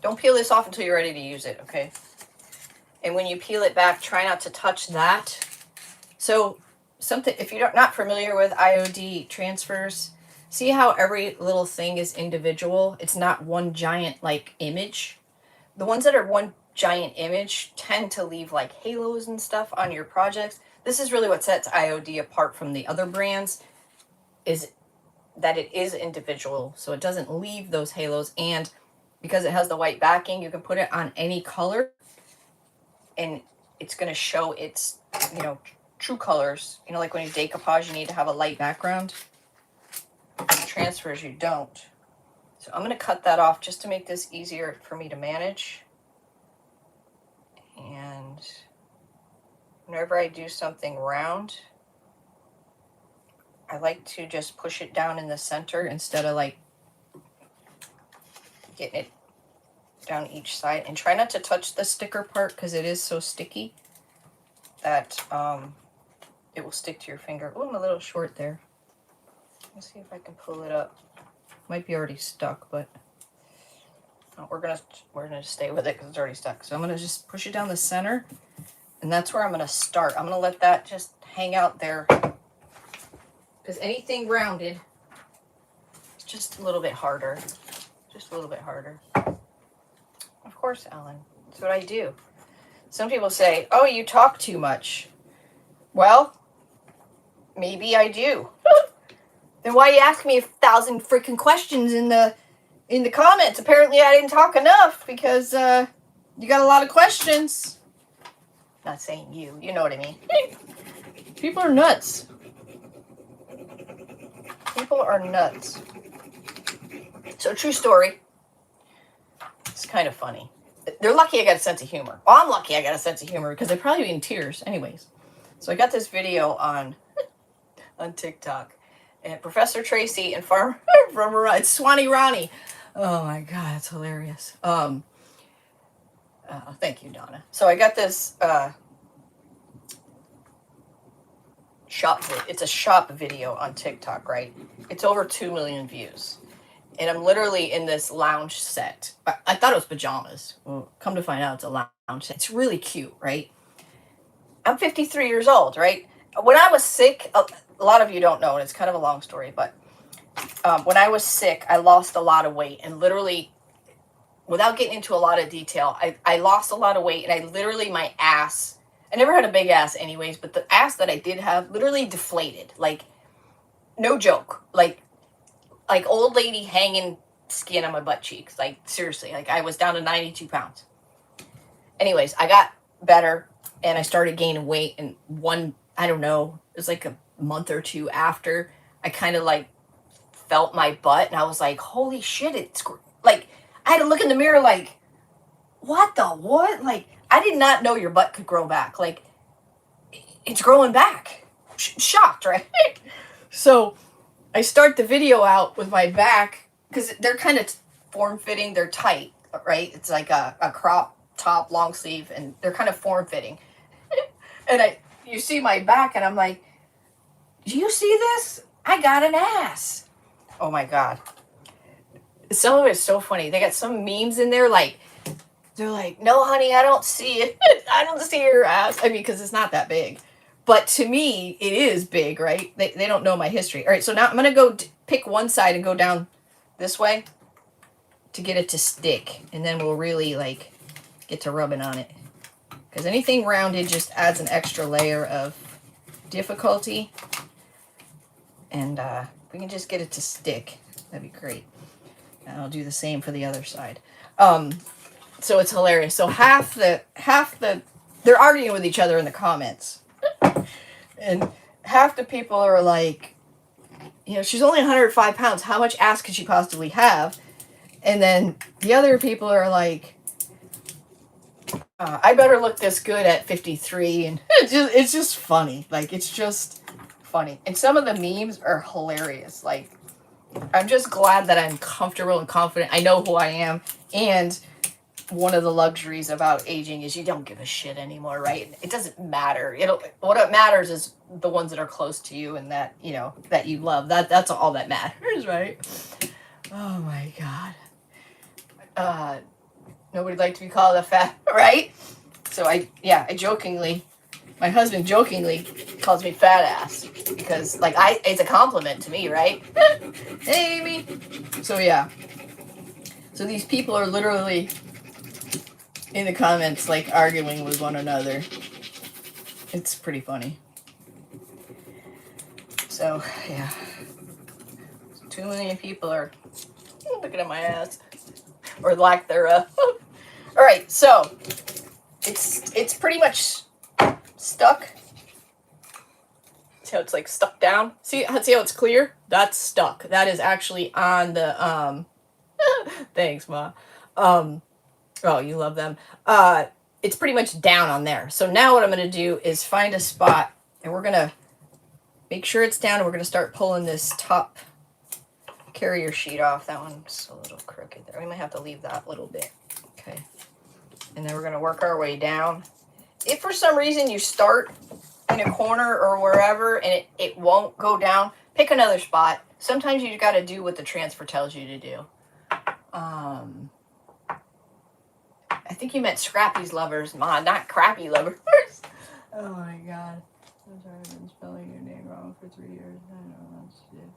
don't peel this off until you're ready to use it, okay? And when you peel it back, try not to touch that. So, if you're not familiar with IOD transfers, see how every little thing is individual? It's not one giant, like, image. The ones that are one giant image tend to leave, like, halos and stuff on your projects. This is really what sets IOD apart from the other brands, is that it is individual, so it doesn't leave those halos. And because it has the white backing, you can put it on any color, and it's going to show its, true colors. Like when you decoupage, you need to have a light background. Transfers, you don't. So I'm going to cut that off just to make this easier for me to manage. And whenever I do something round, I like to just push it down in the center instead of like getting it down each side. And try not to touch the sticker part, because it is so sticky that it will stick to your finger. Oh, I'm a little short there. Let's see if I can pull it up. Might be already stuck, but we're gonna stay with it because it's already stuck. So I'm gonna just push it down the center, and that's where I'm gonna start. I'm gonna let that just hang out there, because anything rounded is just a little bit harder. Just a little bit harder. Of course, Ellen. That's what I do. Some people say, "Oh, you talk too much." Well, maybe I do. Then why you ask me 1,000 freaking questions in the comments? Apparently I didn't talk enough, because you got a lot of questions. Not saying you know what I mean. People are nuts. People are nuts. So, true story. It's kind of funny. They're lucky I got a sense of humor. Well, I'm lucky I got a sense of humor, because I'd probably be in tears anyways. So I got this video on TikTok. And Professor Tracy and Farmer it's Swanee Ronnie. Oh my God, it's hilarious. Thank you, Donna. So I got this it's a shop video on TikTok, right? It's over 2 million views. And I'm literally in this lounge set. I thought it was pajamas. Well, come to find out, it's a lounge set. It's really cute, right? I'm 53 years old, right? When I was sick, a lot of you don't know, and it's kind of a long story, but when I was sick, I lost a lot of weight. And literally, without getting into a lot of detail, I lost a lot of weight, and I literally, my ass, I never had a big ass anyways, but the ass that I did have literally deflated. Like, no joke. Like old lady hanging skin on my butt cheeks. Like, seriously, like I was down to 92 pounds. Anyways, I got better, and I started gaining weight, and I don't know, it was like a month or two after, I kind of like felt my butt, and I was like, holy shit, it's like, I had to look in the mirror like, what? Like, I did not know your butt could grow back. Like, it's growing back. Shocked, right? So I start the video out with my back, because they're kind of form-fitting. They're tight, right? It's like a crop top, long sleeve, and they're kind of form-fitting. And you see my back, and I'm like, do you see this? I got an ass. Oh my God. some of it's so funny. They got some memes in there like, they're like, no, honey, I don't see it. I don't see your ass. I mean, because it's not that big. But to me, it is big, right? They don't know my history. All right, so now I'm going to go pick one side and go down this way to get it to stick. And then we'll really, like, get to rubbing on it. Because anything rounded just adds an extra layer of difficulty. And we can just get it to stick. That'd be great. And I'll do the same for the other side. So it's hilarious. So half the they're arguing with each other in the comments. And half the people are like, you know, she's only 105 pounds. How much ass could she possibly have? And then the other people are like, I better look this good at 53. And it's just funny. Like, it's just funny. And some of the memes are hilarious. Like, I'm just glad that I'm comfortable and confident. I know who I am. And one of the luxuries about aging is you don't give a shit anymore, right? It doesn't matter. What matters is the ones that are close to you and that, you know, that you love. That's all that matters, right? Oh my God. Nobody'd like to be called a fat, right? So I jokingly, my husband jokingly calls me fat ass because like it's a compliment to me, right? Hey, Amy. So yeah. So these people are literally in the comments, like, arguing with one another. It's pretty funny. So, yeah. Too many people are looking at my ass. Or lack thereof. Alright, so, it's pretty much stuck. See how it's, like, stuck down? See how it's clear? That's stuck. That is actually on the, thanks, Ma. Oh, you love them. It's pretty much down on there. So now what I'm going to do is find a spot, and we're going to make sure it's down, and we're going to start pulling this top carrier sheet off. That one's a little crooked there. We might have to leave that a little bit. Okay. And then we're going to work our way down. If for some reason you start in a corner or wherever and it won't go down, pick another spot. Sometimes you got to do what the transfer tells you to do. I think you meant Scrappy's lovers, Ma, not crappy lovers. Oh my God. I'm sorry, I've been spelling your name wrong for 3 years. I know that's it.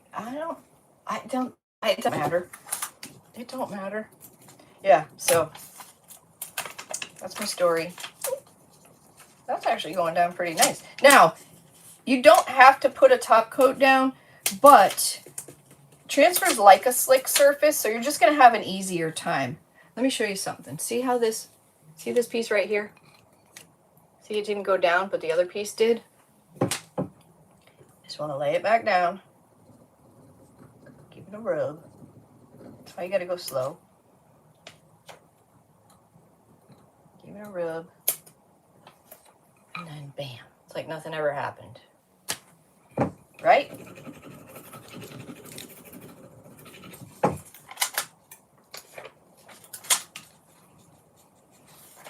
Yeah, it don't matter. It don't matter. Yeah, so that's my story. That's actually going down pretty nice. Now, you don't have to put a top coat down, but transfer's like a slick surface, so you're just going to have an easier time. Let me show you something. See this piece right here? See, it didn't go down, but the other piece did? Just want to lay it back down. Give it a rub. That's why you got to go slow. Give it a rub. And then bam. It's like nothing ever happened. Right?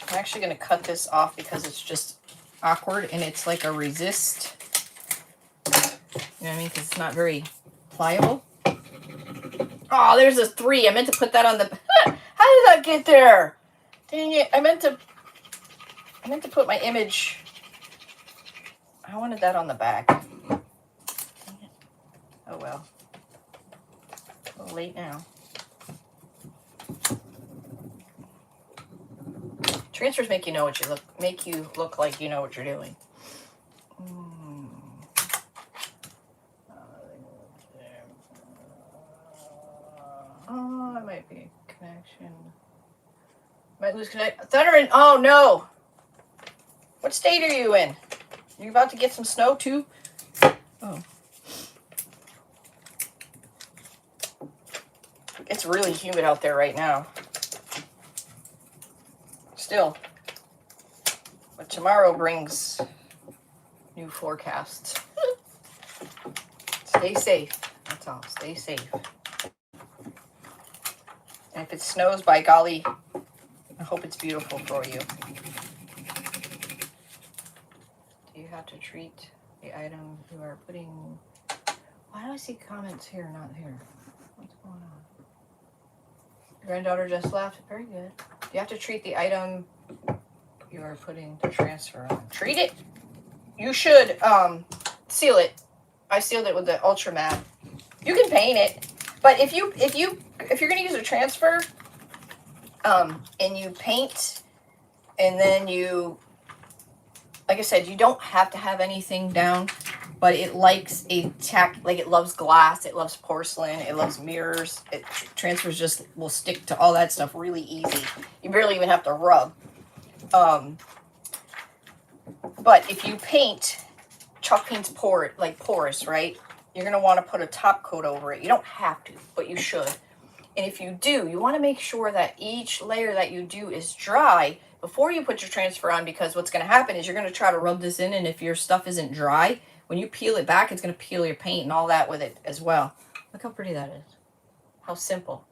I'm actually going to cut this off because it's just awkward and it's like a resist. You know what I mean? Because it's not very pliable. Oh, there's a 3. I meant to put that on the... How did that get there? Dang it. I meant to put my image... I wanted that on the back. Dang it. Oh, well. A little late now. Transfers make you look like you know what you're doing. Oh, it might be a connection. Might lose connection. Thunder! Oh no! What state are you in? You about to get some snow too? Oh. It's really humid out there right now. Still. But tomorrow brings new forecasts. Stay safe. That's all. Stay safe. And if it snows, by golly, I hope it's beautiful for you. Do you have to treat the item you are putting. Why do I see comments here, not here? What's going on? Granddaughter just left. Very good. You have to treat the item you are putting the transfer on. Treat it. You should seal it. I sealed it with the Ultra Matte. You can paint it, but if you're gonna use a transfer, and you paint, and then you, like I said, you don't have to have anything down, but it likes like it loves glass, it loves porcelain, it loves mirrors. Transfers just will stick to all that stuff really easy. You barely even have to rub. But if you paint, chalk paint's porous, right? You're going to want to put a top coat over it. You don't have to, but you should. And if you do, you want to make sure that each layer that you do is dry before you put your transfer on, because what's going to happen is you're going to try to rub this in, and if your stuff isn't dry, when you peel it back, it's going to peel your paint and all that with it as well. Look how pretty that is. How simple.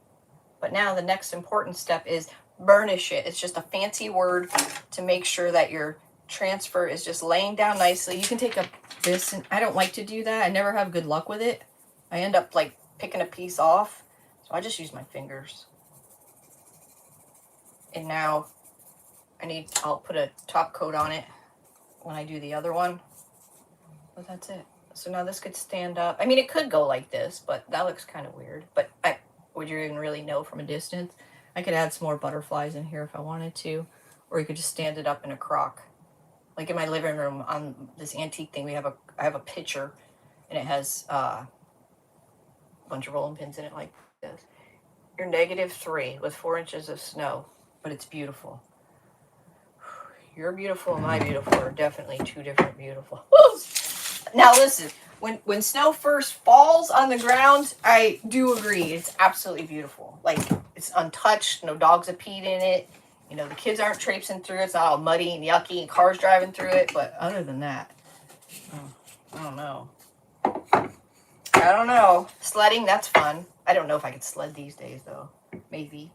But now the next important step is burnish it. It's just a fancy word to make sure that your transfer is just laying down nicely. You can take this, and I don't like to do that. I never have good luck with it. I end up like picking a piece off. So I just use my fingers. And now I'll put a top coat on it when I do the other one. But that's it. So now this could stand up. I mean, it could go like this, but that looks kind of weird. But would you even really know from a distance? I could add some more butterflies in here if I wanted to. Or you could just stand it up in a crock. Like in my living room on this antique thing, I have a picture, and it has a bunch of rolling pins in it like this. You're -3 with 4 inches of snow, but it's beautiful. You're beautiful and my beautiful are definitely two different beautiful. Now listen, when snow first falls on the ground, I do agree, it's absolutely beautiful. Like, it's untouched, no dogs have peed in it. You know, the kids aren't traipsing through it. It's not all muddy and yucky and cars driving through it. But other than that, I don't know. I don't know. Sledding, that's fun. I don't know if I could sled these days, though. Maybe.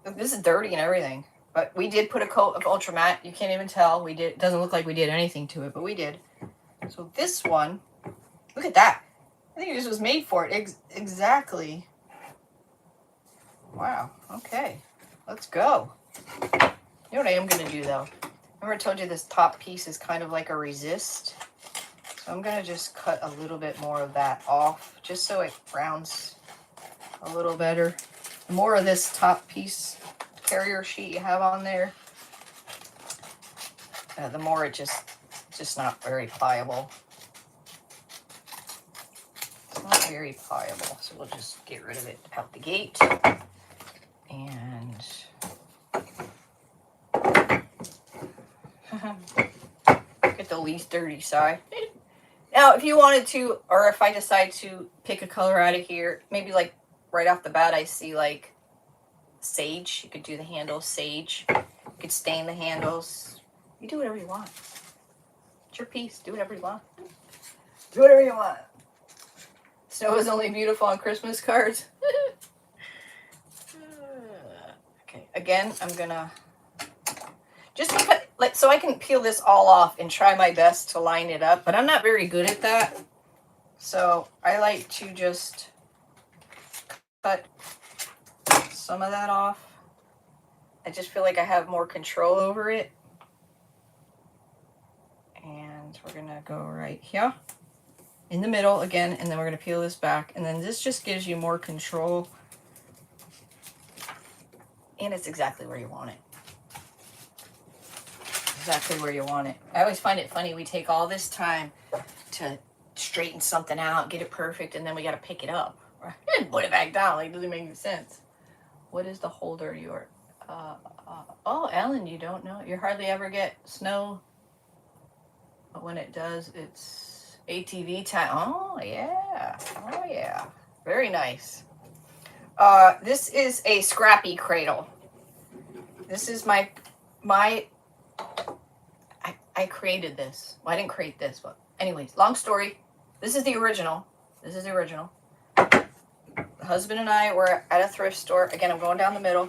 This is dirty and everything. But we did put a coat of Ultra Matte. You can't even tell. We did. It doesn't look like we did anything to it, but we did. So this one, look at that. I think it just was made for it. Exactly. Wow. Okay. Let's go. You know what I am going to do, though? Remember I told you this top piece is kind of like a resist? So I'm going to just cut a little bit more of that off, just so it rounds a little better. The more of this top piece carrier sheet you have on there, the more it's just not very pliable. It's not very pliable, so we'll just get rid of it out the gate. And get the least dirty side. Now, if you wanted to, or if I decide to pick a color out of here, maybe like right off the bat, I see like sage. You could do the handles sage. You could stain the handles. You do whatever you want. It's your piece. Do whatever you want. Do whatever you want. Snow is only beautiful on Christmas cards. Okay, again, I'm gonna just because, like, so I can peel this all off and try my best to line it up, but I'm not very good at that. So I like to just cut some of that off. I just feel like I have more control over it. And we're gonna go right here in the middle again, and then we're gonna peel this back, and then this just gives you more control. And it's exactly where you want it. Exactly where you want it. I always find it funny. We take all this time to straighten something out, get it perfect, and then we got to pick it up. And put it back down. Like, it doesn't make any sense. What is the holder you're... oh, Ellen, you don't know? You hardly ever get snow. But when it does, it's ATV time. Oh, yeah. Oh, yeah. Very nice. This is a Scrappy cradle. This is my I created this. Well, I didn't create this, but anyways, long story. This is the original. This is the original. The husband and I were at a thrift store. Again, I'm going down the middle.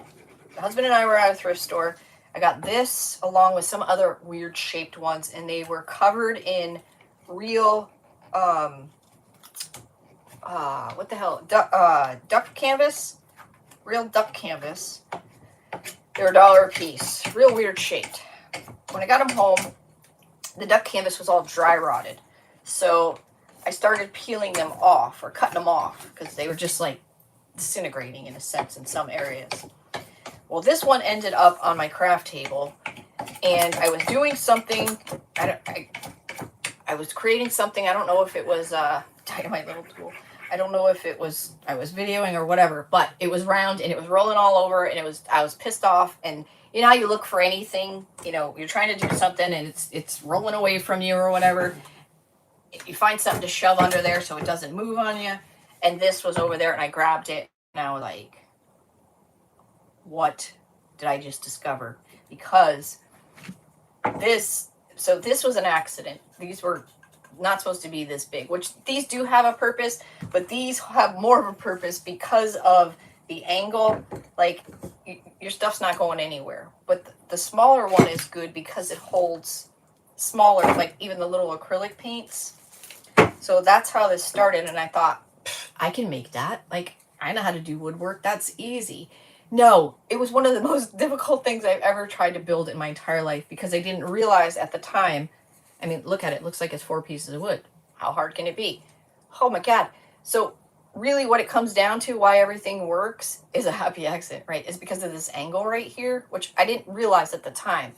The husband and I were at a thrift store. I got this along with some other weird shaped ones, and they were covered in real, what the hell, duck canvas, real duck canvas. They're $1 a piece, real weird shaped. When I got them home, the duck canvas was all dry rotted. So I started peeling them off or cutting them off because they were just like disintegrating in a sense in some areas. Well, this one ended up on my craft table, and I was doing something. I was creating something. I don't know if it was dynamite little tool. I don't know if it was I was videoing or whatever, but it was round and it was rolling all over, and I was pissed off. And you know how you look for anything, you know, you're trying to do something and it's rolling away from you or whatever. You find something to shove under there so it doesn't move on you. And this was over there, and I grabbed it, and I was like, what did I just discover? Because this was an accident. These were not supposed to be this big, which these do have a purpose, but these have more of a purpose because of the angle. Like, your stuff's not going anywhere. But the smaller one is good because it holds smaller, like even the little acrylic paints. So that's how this started, and I thought, I can make that. Like, I know how to do woodwork. That's easy. No, it was one of the most difficult things I've ever tried to build in my entire life because I didn't realize at the time. I mean, look at it. It looks like it's 4 pieces of wood. How hard can it be? Oh my God. So really what it comes down to, why everything works, is a happy accident, right? Is because of this angle right here, which I didn't realize at the time.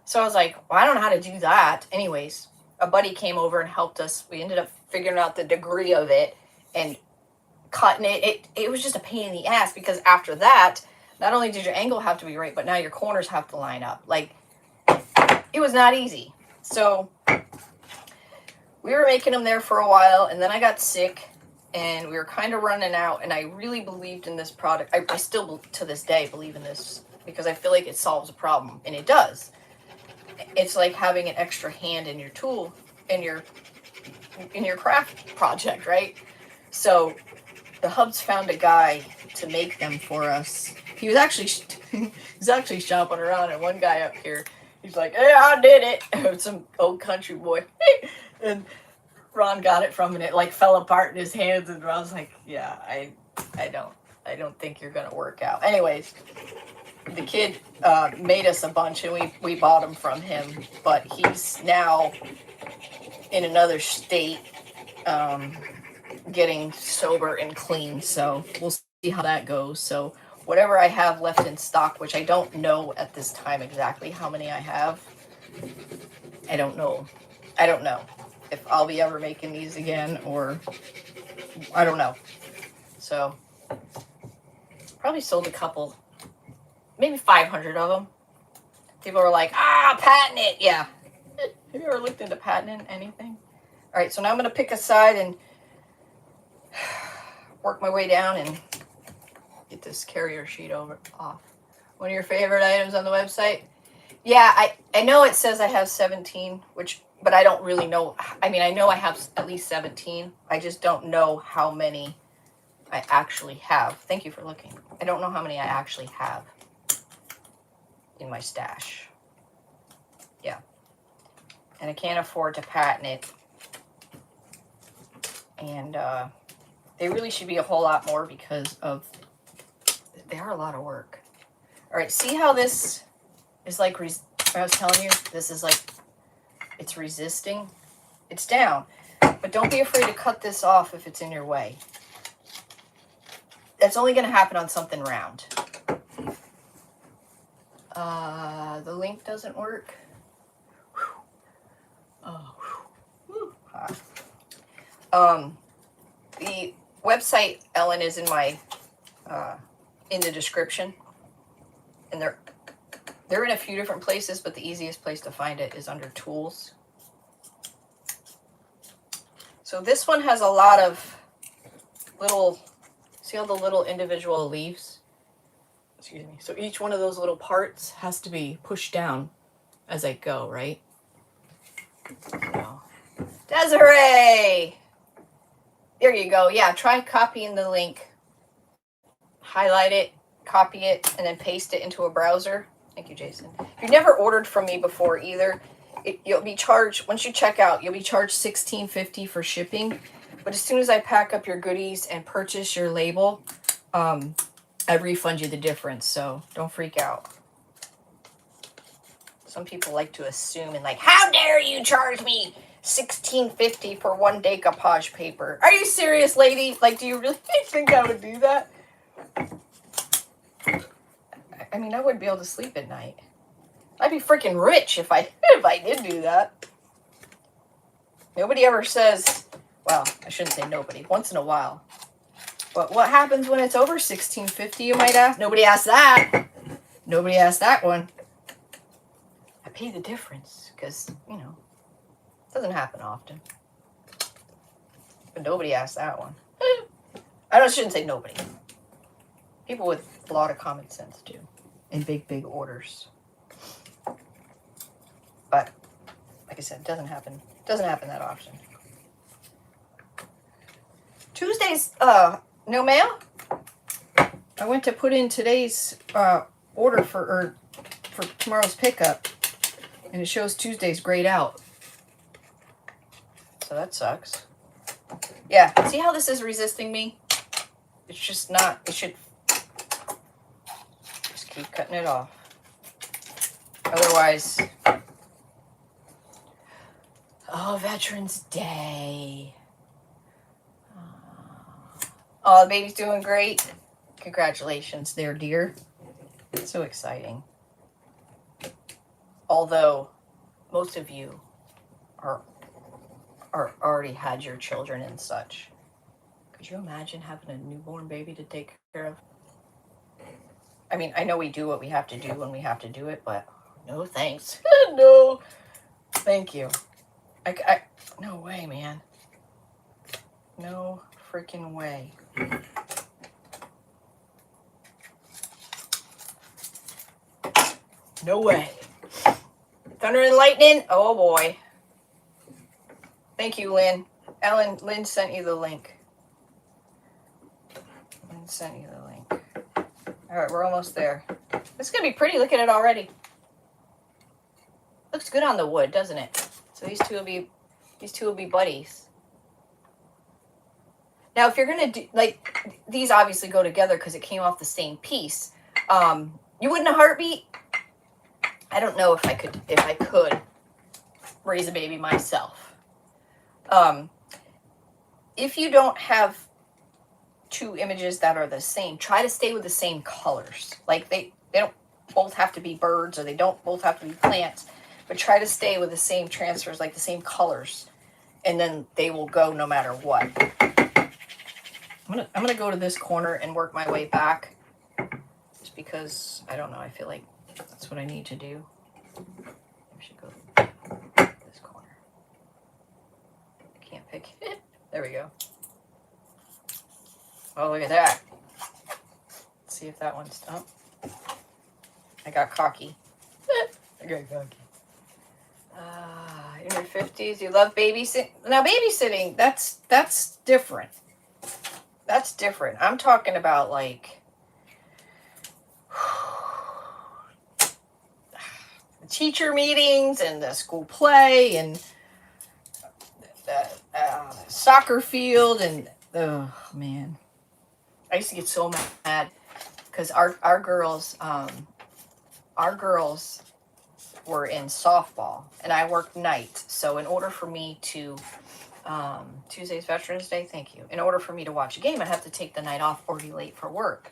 So I was like, well, I don't know how to do that. Anyways, a buddy came over and helped us. We ended up figuring out the degree of it and cutting it. It was just a pain in the ass because after that, not only did your angle have to be right, but now your corners have to line up. Like, it was not easy. So we were making them there for a while, and then I got sick, and we were kind of running out, and I really believed in this product. I still, to this day, believe in this because I feel like it solves a problem, and it does. It's like having an extra hand in your tool, in your craft project, right? So the Hubs found a guy to make them for us. He was actually shopping around, and one guy up here, he's like, "Hey, I did it." Some old country boy. And Ron got it from him, and it like fell apart in his hands, and Ron's like, "Yeah, I don't think you're gonna work out." Anyways, the kid made us a bunch, and we bought them from him, but he's now in another state, getting sober and clean, so we'll see how that goes. So whatever I have left in stock, which I don't know at this time exactly how many I have, I don't know if I'll be ever making these again, or I don't know. So probably sold a couple, maybe 500 of them. People were like, patent it. Yeah. Have you ever looked into patenting anything? All right, so now I'm going to pick a side and work my way down and get this carrier sheet off. One of your favorite items on the website? Yeah, I know it says I have 17, but I don't really know. I mean, I know I have at least 17. I just don't know how many I actually have. Thank you for looking. I don't know how many I actually have in my stash. Yeah. And I can't afford to patent it. And they really should be a whole lot more because they are a lot of work. All right, see how this is like, I was telling you, this is like, it's resisting. It's down. But don't be afraid to cut this off if it's in your way. That's only going to happen on something round. The link doesn't work. Whew. Oh, whew. The website, Ellen, is in my in the description, and they're in a few different places, but the easiest place to find it is under tools. So this one has a lot of little, see all the little individual leaves? Excuse me. So each one of those little parts has to be pushed down as I go, right? So, Desiree! There you go. Yeah, try copying the link. Highlight it, copy it, and then paste it into a browser. Thank you, Jason. If you've never ordered from me before either, you'll be charged, once you check out, you'll be charged $16.50 for shipping. But as soon as I pack up your goodies and purchase your label, I refund you the difference. So don't freak out. Some people like to assume and like, how dare you charge me $16.50 for one decoupage paper? Are you serious, lady? Like, do you really think I would do that? I mean, I wouldn't be able to sleep at night. I'd be freaking rich if I did do that. Nobody ever says, well, I shouldn't say nobody, once in a while. But what happens when it's over $16.50, you might ask? Nobody asked that. Nobody asked that one. I pay the difference because, you know, it doesn't happen often. But nobody asked that one. Shouldn't say nobody. People with a lot of common sense do. In big, big orders. But, like I said, it doesn't happen. It doesn't happen that often. Tuesdays, no mail? I went to put in today's order for tomorrow's pickup, and it shows Tuesday's grayed out. So that sucks. Yeah, see how this is resisting me? It's just not, it should just keep cutting it off. Otherwise, oh, Veterans Day. Oh, the baby's doing great. Congratulations there, dear. It's so exciting. Although most of you are already had your children and such. Could you imagine having a newborn baby to take care of? I mean, I know we do what we have to do when we have to do it, but no thanks. No, thank you. No way, man. No freaking way. No way. Thunder and lightning? Oh boy. Thank you, Lynn. Lynn sent you the link. Lynn sent you the link. Alright, we're almost there. It's gonna be pretty. Look at it already. Looks good on the wood, doesn't it? So these two will be buddies. Now, if you're gonna do, like, these obviously go together because it came off the same piece. You wouldn't a heartbeat? I don't know if I could raise a baby myself. If you don't have two images that are the same, try to stay with the same colors. Like they don't both have to be birds, or they don't both have to be plants, but try to stay with the same transfers, like the same colors, and then they will go no matter what. I'm gonna go to this corner and work my way back, just because I don't know. I feel like that's what I need to do. I should go this corner. I can't pick it. There we go. Oh, look at that. Let's see if that one's up. I got cocky. I got cocky. In your 50s, you love babysitting. Now, babysitting, that's different. That's different. I'm talking about, like, the teacher meetings and the school play and the soccer field and, oh, man. I used to get so mad because our girls were in softball and I worked nights. So in order for me to, Tuesday's Veterans Day, thank you. In order for me to watch a game, I'd have to take the night off or be late for work.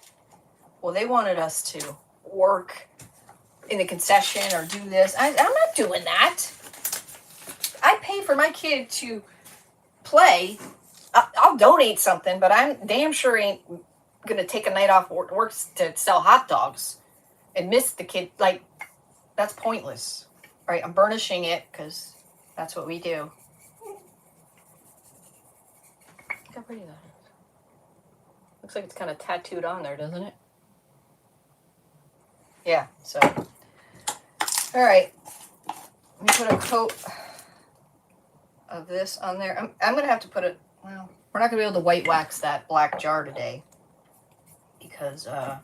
Well, they wanted us to work in the concession or do this. I'm not doing that. I pay for my kid to play. I'll donate something, but I'm damn sure ain't going to take a night off work to sell hot dogs and miss the kid. Like, that's pointless. All right, I'm burnishing it because that's what we do. Look how pretty that is. Looks like it's kind of tattooed on there, doesn't it? Yeah, so. All right. Let me put a coat of this on there. I'm going to have to put it, well, we're not going to be able to white wax that black jar today because I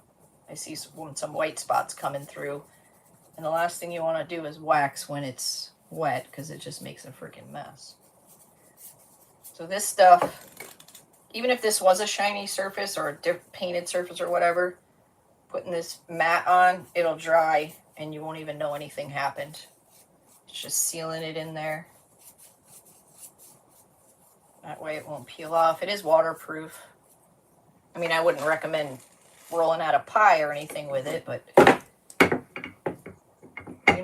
see some white spots coming through. And the last thing you want to do is wax when it's wet because it just makes a freaking mess. So this stuff, even if this was a shiny surface or a painted surface or whatever, putting this mat on, it'll dry and you won't even know anything happened. It's just sealing it in there. That way it won't peel off. It is waterproof. I mean, I wouldn't recommend rolling out a pie or anything with it, but you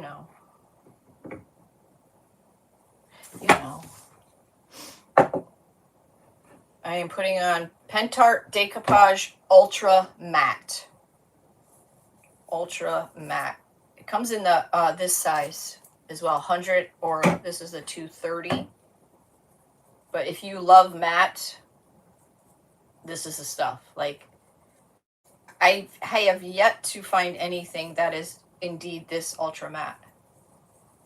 know. I am putting on Pentart Decoupage Ultra Matte. Ultra Matte. It comes in the this size as well, 100, or this is the 230. But if you love matte, this is the stuff. Like, I have yet to find anything that is indeed this ultra matte.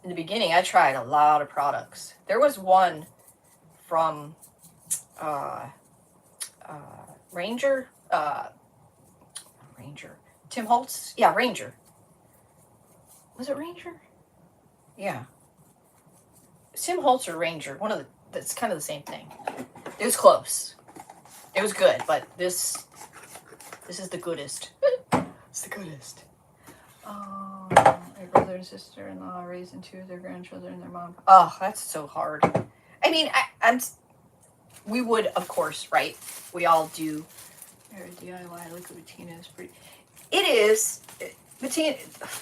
In the beginning, I tried a lot of products. There was one from Ranger. Tim Holtz? Yeah, Ranger. Was it Ranger? Yeah. Tim Holtz or Ranger. One of the, that's kind of the same thing. It was close. It was good, but this is the goodest. It's the goodest. My brother and sister-in-law raising 2 of their grandchildren and their mom. Oh, that's so hard. I mean, we would, of course, right? We all do. DIY liquid patina is pretty. It is. Patina,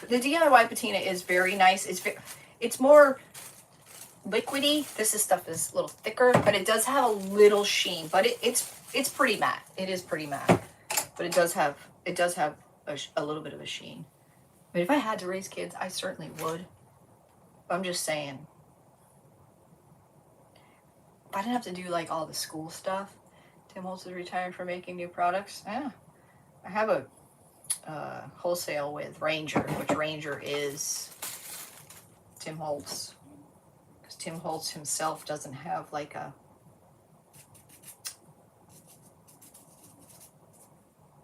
the DIY patina is very nice. It's more liquidy. This stuff is a little thicker, but it does have a little sheen. But it's pretty matte. It is pretty matte, but it does have a little bit of a sheen. I mean, if I had to raise kids, I certainly would. I'm just saying. If I didn't have to do like all the school stuff, Tim Holtz is retired from making new products. Yeah, I have a wholesale with Ranger, which Ranger is Tim Holtz. Because Tim Holtz himself doesn't have like a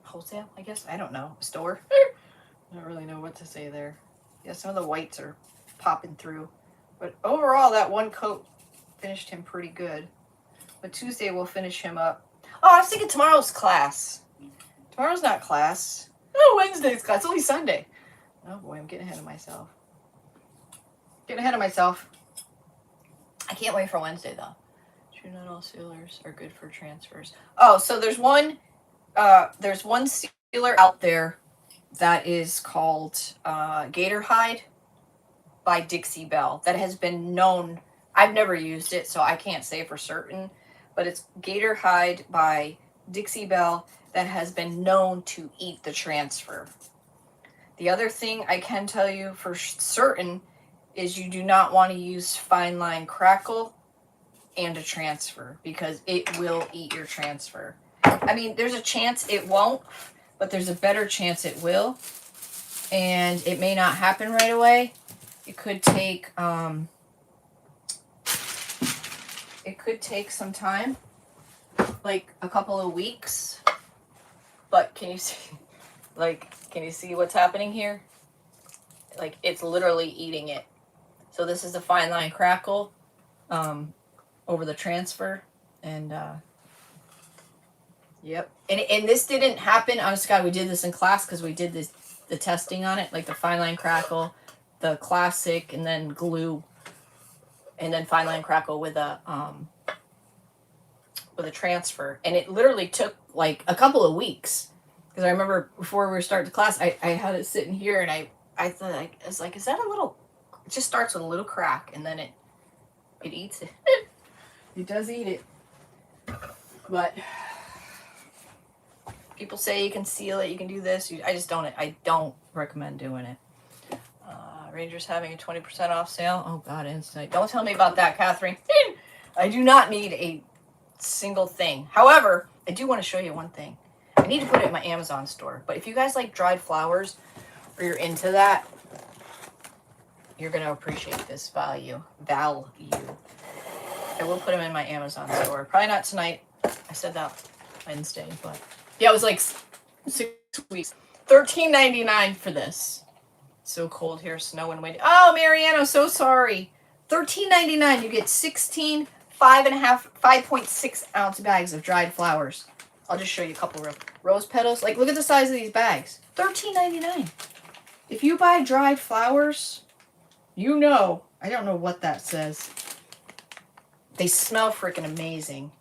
wholesale, I guess. I don't know. A store. I don't really know what to say there. Yeah, some of the whites are popping through. But overall, that one coat finished him pretty good. But Tuesday we'll finish him up. Oh, I was thinking tomorrow's class. Tomorrow's not class. Oh, Wednesday's class. It's only Sunday. Oh boy, I'm getting ahead of myself. I can't wait for Wednesday though. True, not all sealers are good for transfers. Oh, so there's one sealer out there that is called Gator Hide by Dixie Belle that has been known. I've never used it, so I can't say for certain, but it's Gator Hide by Dixie Belle that has been known to eat the transfer. The other thing I can tell you for certain is you do not want to use fine line crackle and a transfer because it will eat your transfer. I mean, there's a chance it won't, but there's a better chance it will. And it may not happen right away. It could take some time, like a couple of weeks. But can you see what's happening here? Like, it's literally eating it. So this is the fine line crackle over the transfer. And yep. And this didn't happen. Honest to God, we did this in class because we did the testing on it, like the fine line crackle, the classic, and then glue, and then fine line crackle with a transfer. And it literally took like a couple of weeks because I remember before we were starting the class, I had it sitting here and I thought, I was like, is that a little? It just starts with a little crack and then it eats it. It does eat it, but. People say you can seal it, you can do this. I don't recommend doing it. Ranger's having a 20% off sale. Oh, God, instant. Don't tell me about that, Catherine. I do not need a single thing. However, I do want to show you one thing. I need to put it in my Amazon store. But if you guys like dried flowers or you're into that, you're going to appreciate this value. I will put them in my Amazon store. Probably not tonight. I said that Wednesday, but... Yeah, it was like 6 weeks. $13.99 for this. So cold here, snow and wind. Oh, Marianne, I'm so sorry. $13.99. You get 16 5.6 ounce bags of dried flowers. I'll just show you a couple of rose petals. Like, look at the size of these bags. $13.99. If you buy dried flowers, you know, I don't know what that says. They smell freaking amazing.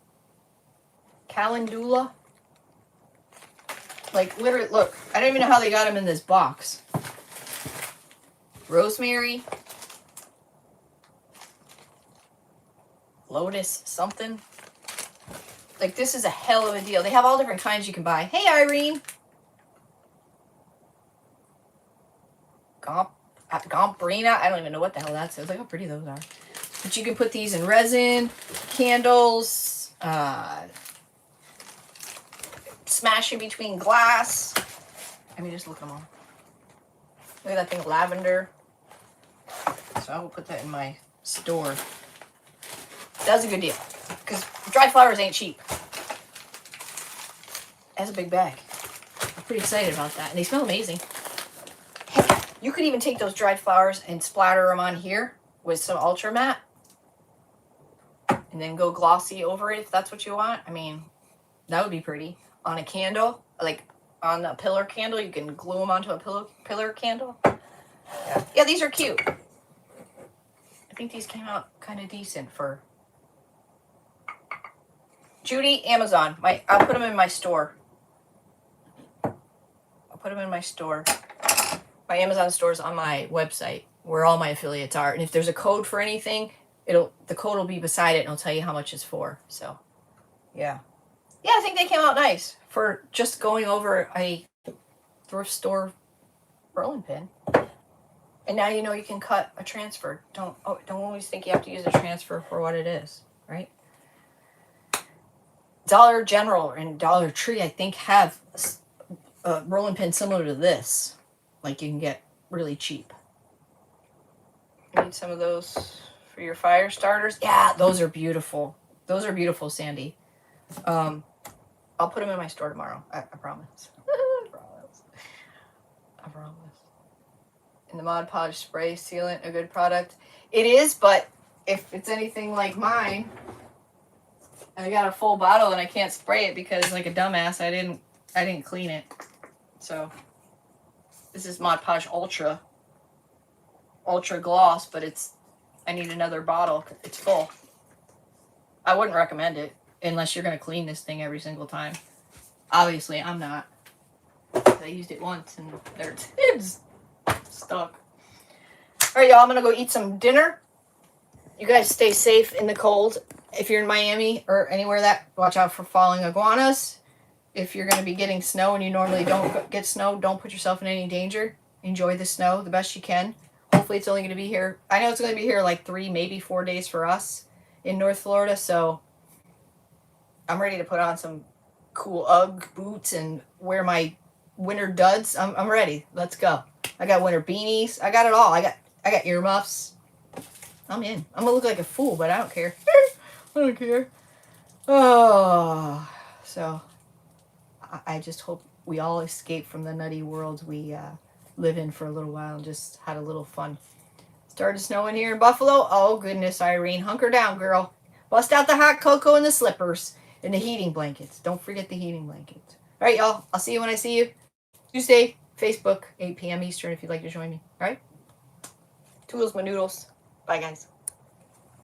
Calendula. Like, literally, look. I don't even know how they got them in this box. Rosemary. Lotus something. Like, this is a hell of a deal. They have all different kinds you can buy. Hey, Irene. Gombrina. I don't even know what the hell that says. Look how pretty those are. But you can put these in resin, candles, smash in between glass. I mean, just look at them all. Look at that thing, lavender. So I will put that in my store. That's a good deal. Because dried flowers ain't cheap. That's a big bag. I'm pretty excited about that. And they smell amazing. Heck, you could even take those dried flowers and splatter them on here with some Ultra Matte. And then go glossy over it if that's what you want. I mean, that would be pretty. On a candle, like on a pillar candle, you can glue them onto a pillar candle. Yeah, these are cute. I think these came out kind of decent for... Judy, Amazon. I'll put them in my store. I'll put them in my store. My Amazon store is on my website where all my affiliates are. And if there's a code for anything, the code will be beside it and it'll tell you how much it's for. So, yeah. Yeah, I think they came out nice for just going over a thrift store rolling pin. And now you know you can cut a transfer. Don't always think you have to use a transfer for what it is, right? Dollar General and Dollar Tree, I think, have a rolling pin similar to this. Like, you can get really cheap. You need some of those for your fire starters. Yeah, those are beautiful. Those are beautiful, Sandy. I'll put them in my store tomorrow. I promise. I promise. And the Mod Podge spray sealant, a good product. It is, but if it's anything like mine, and I got a full bottle and I can't spray it because, like a dumbass, I didn't clean it. So this is Mod Podge Ultra Gloss, but I need another bottle. It's full. I wouldn't recommend it unless you're going to clean this thing every single time. Obviously, I'm not. I used it once and it's stuck. All right, y'all, I'm going to go eat some dinner. You guys stay safe in the cold. If you're in Miami or anywhere watch out for falling iguanas. If you're going to be getting snow and you normally don't get snow, don't put yourself in any danger. Enjoy the snow the best you can. Hopefully it's only going to be here. I know it's going to be here like 3, maybe 4 days for us in North Florida. So I'm ready to put on some cool UGG boots and wear my winter duds. I'm ready. Let's go. I got winter beanies. I got it all. I got earmuffs. I'm in. I'm going to look like a fool, but I don't care. I don't care. Oh, so I just hope we all escape from the nutty world we live in for a little while and just had a little fun. Started snowing here in Buffalo. Oh, goodness, Irene. Hunker down, girl. Bust out the hot cocoa and the slippers and the heating blankets. Don't forget the heating blankets. All right, y'all. I'll see you when I see you. Tuesday, Facebook, 8 p.m. Eastern if you'd like to join me. All right? Toodles my noodles. Bye, guys.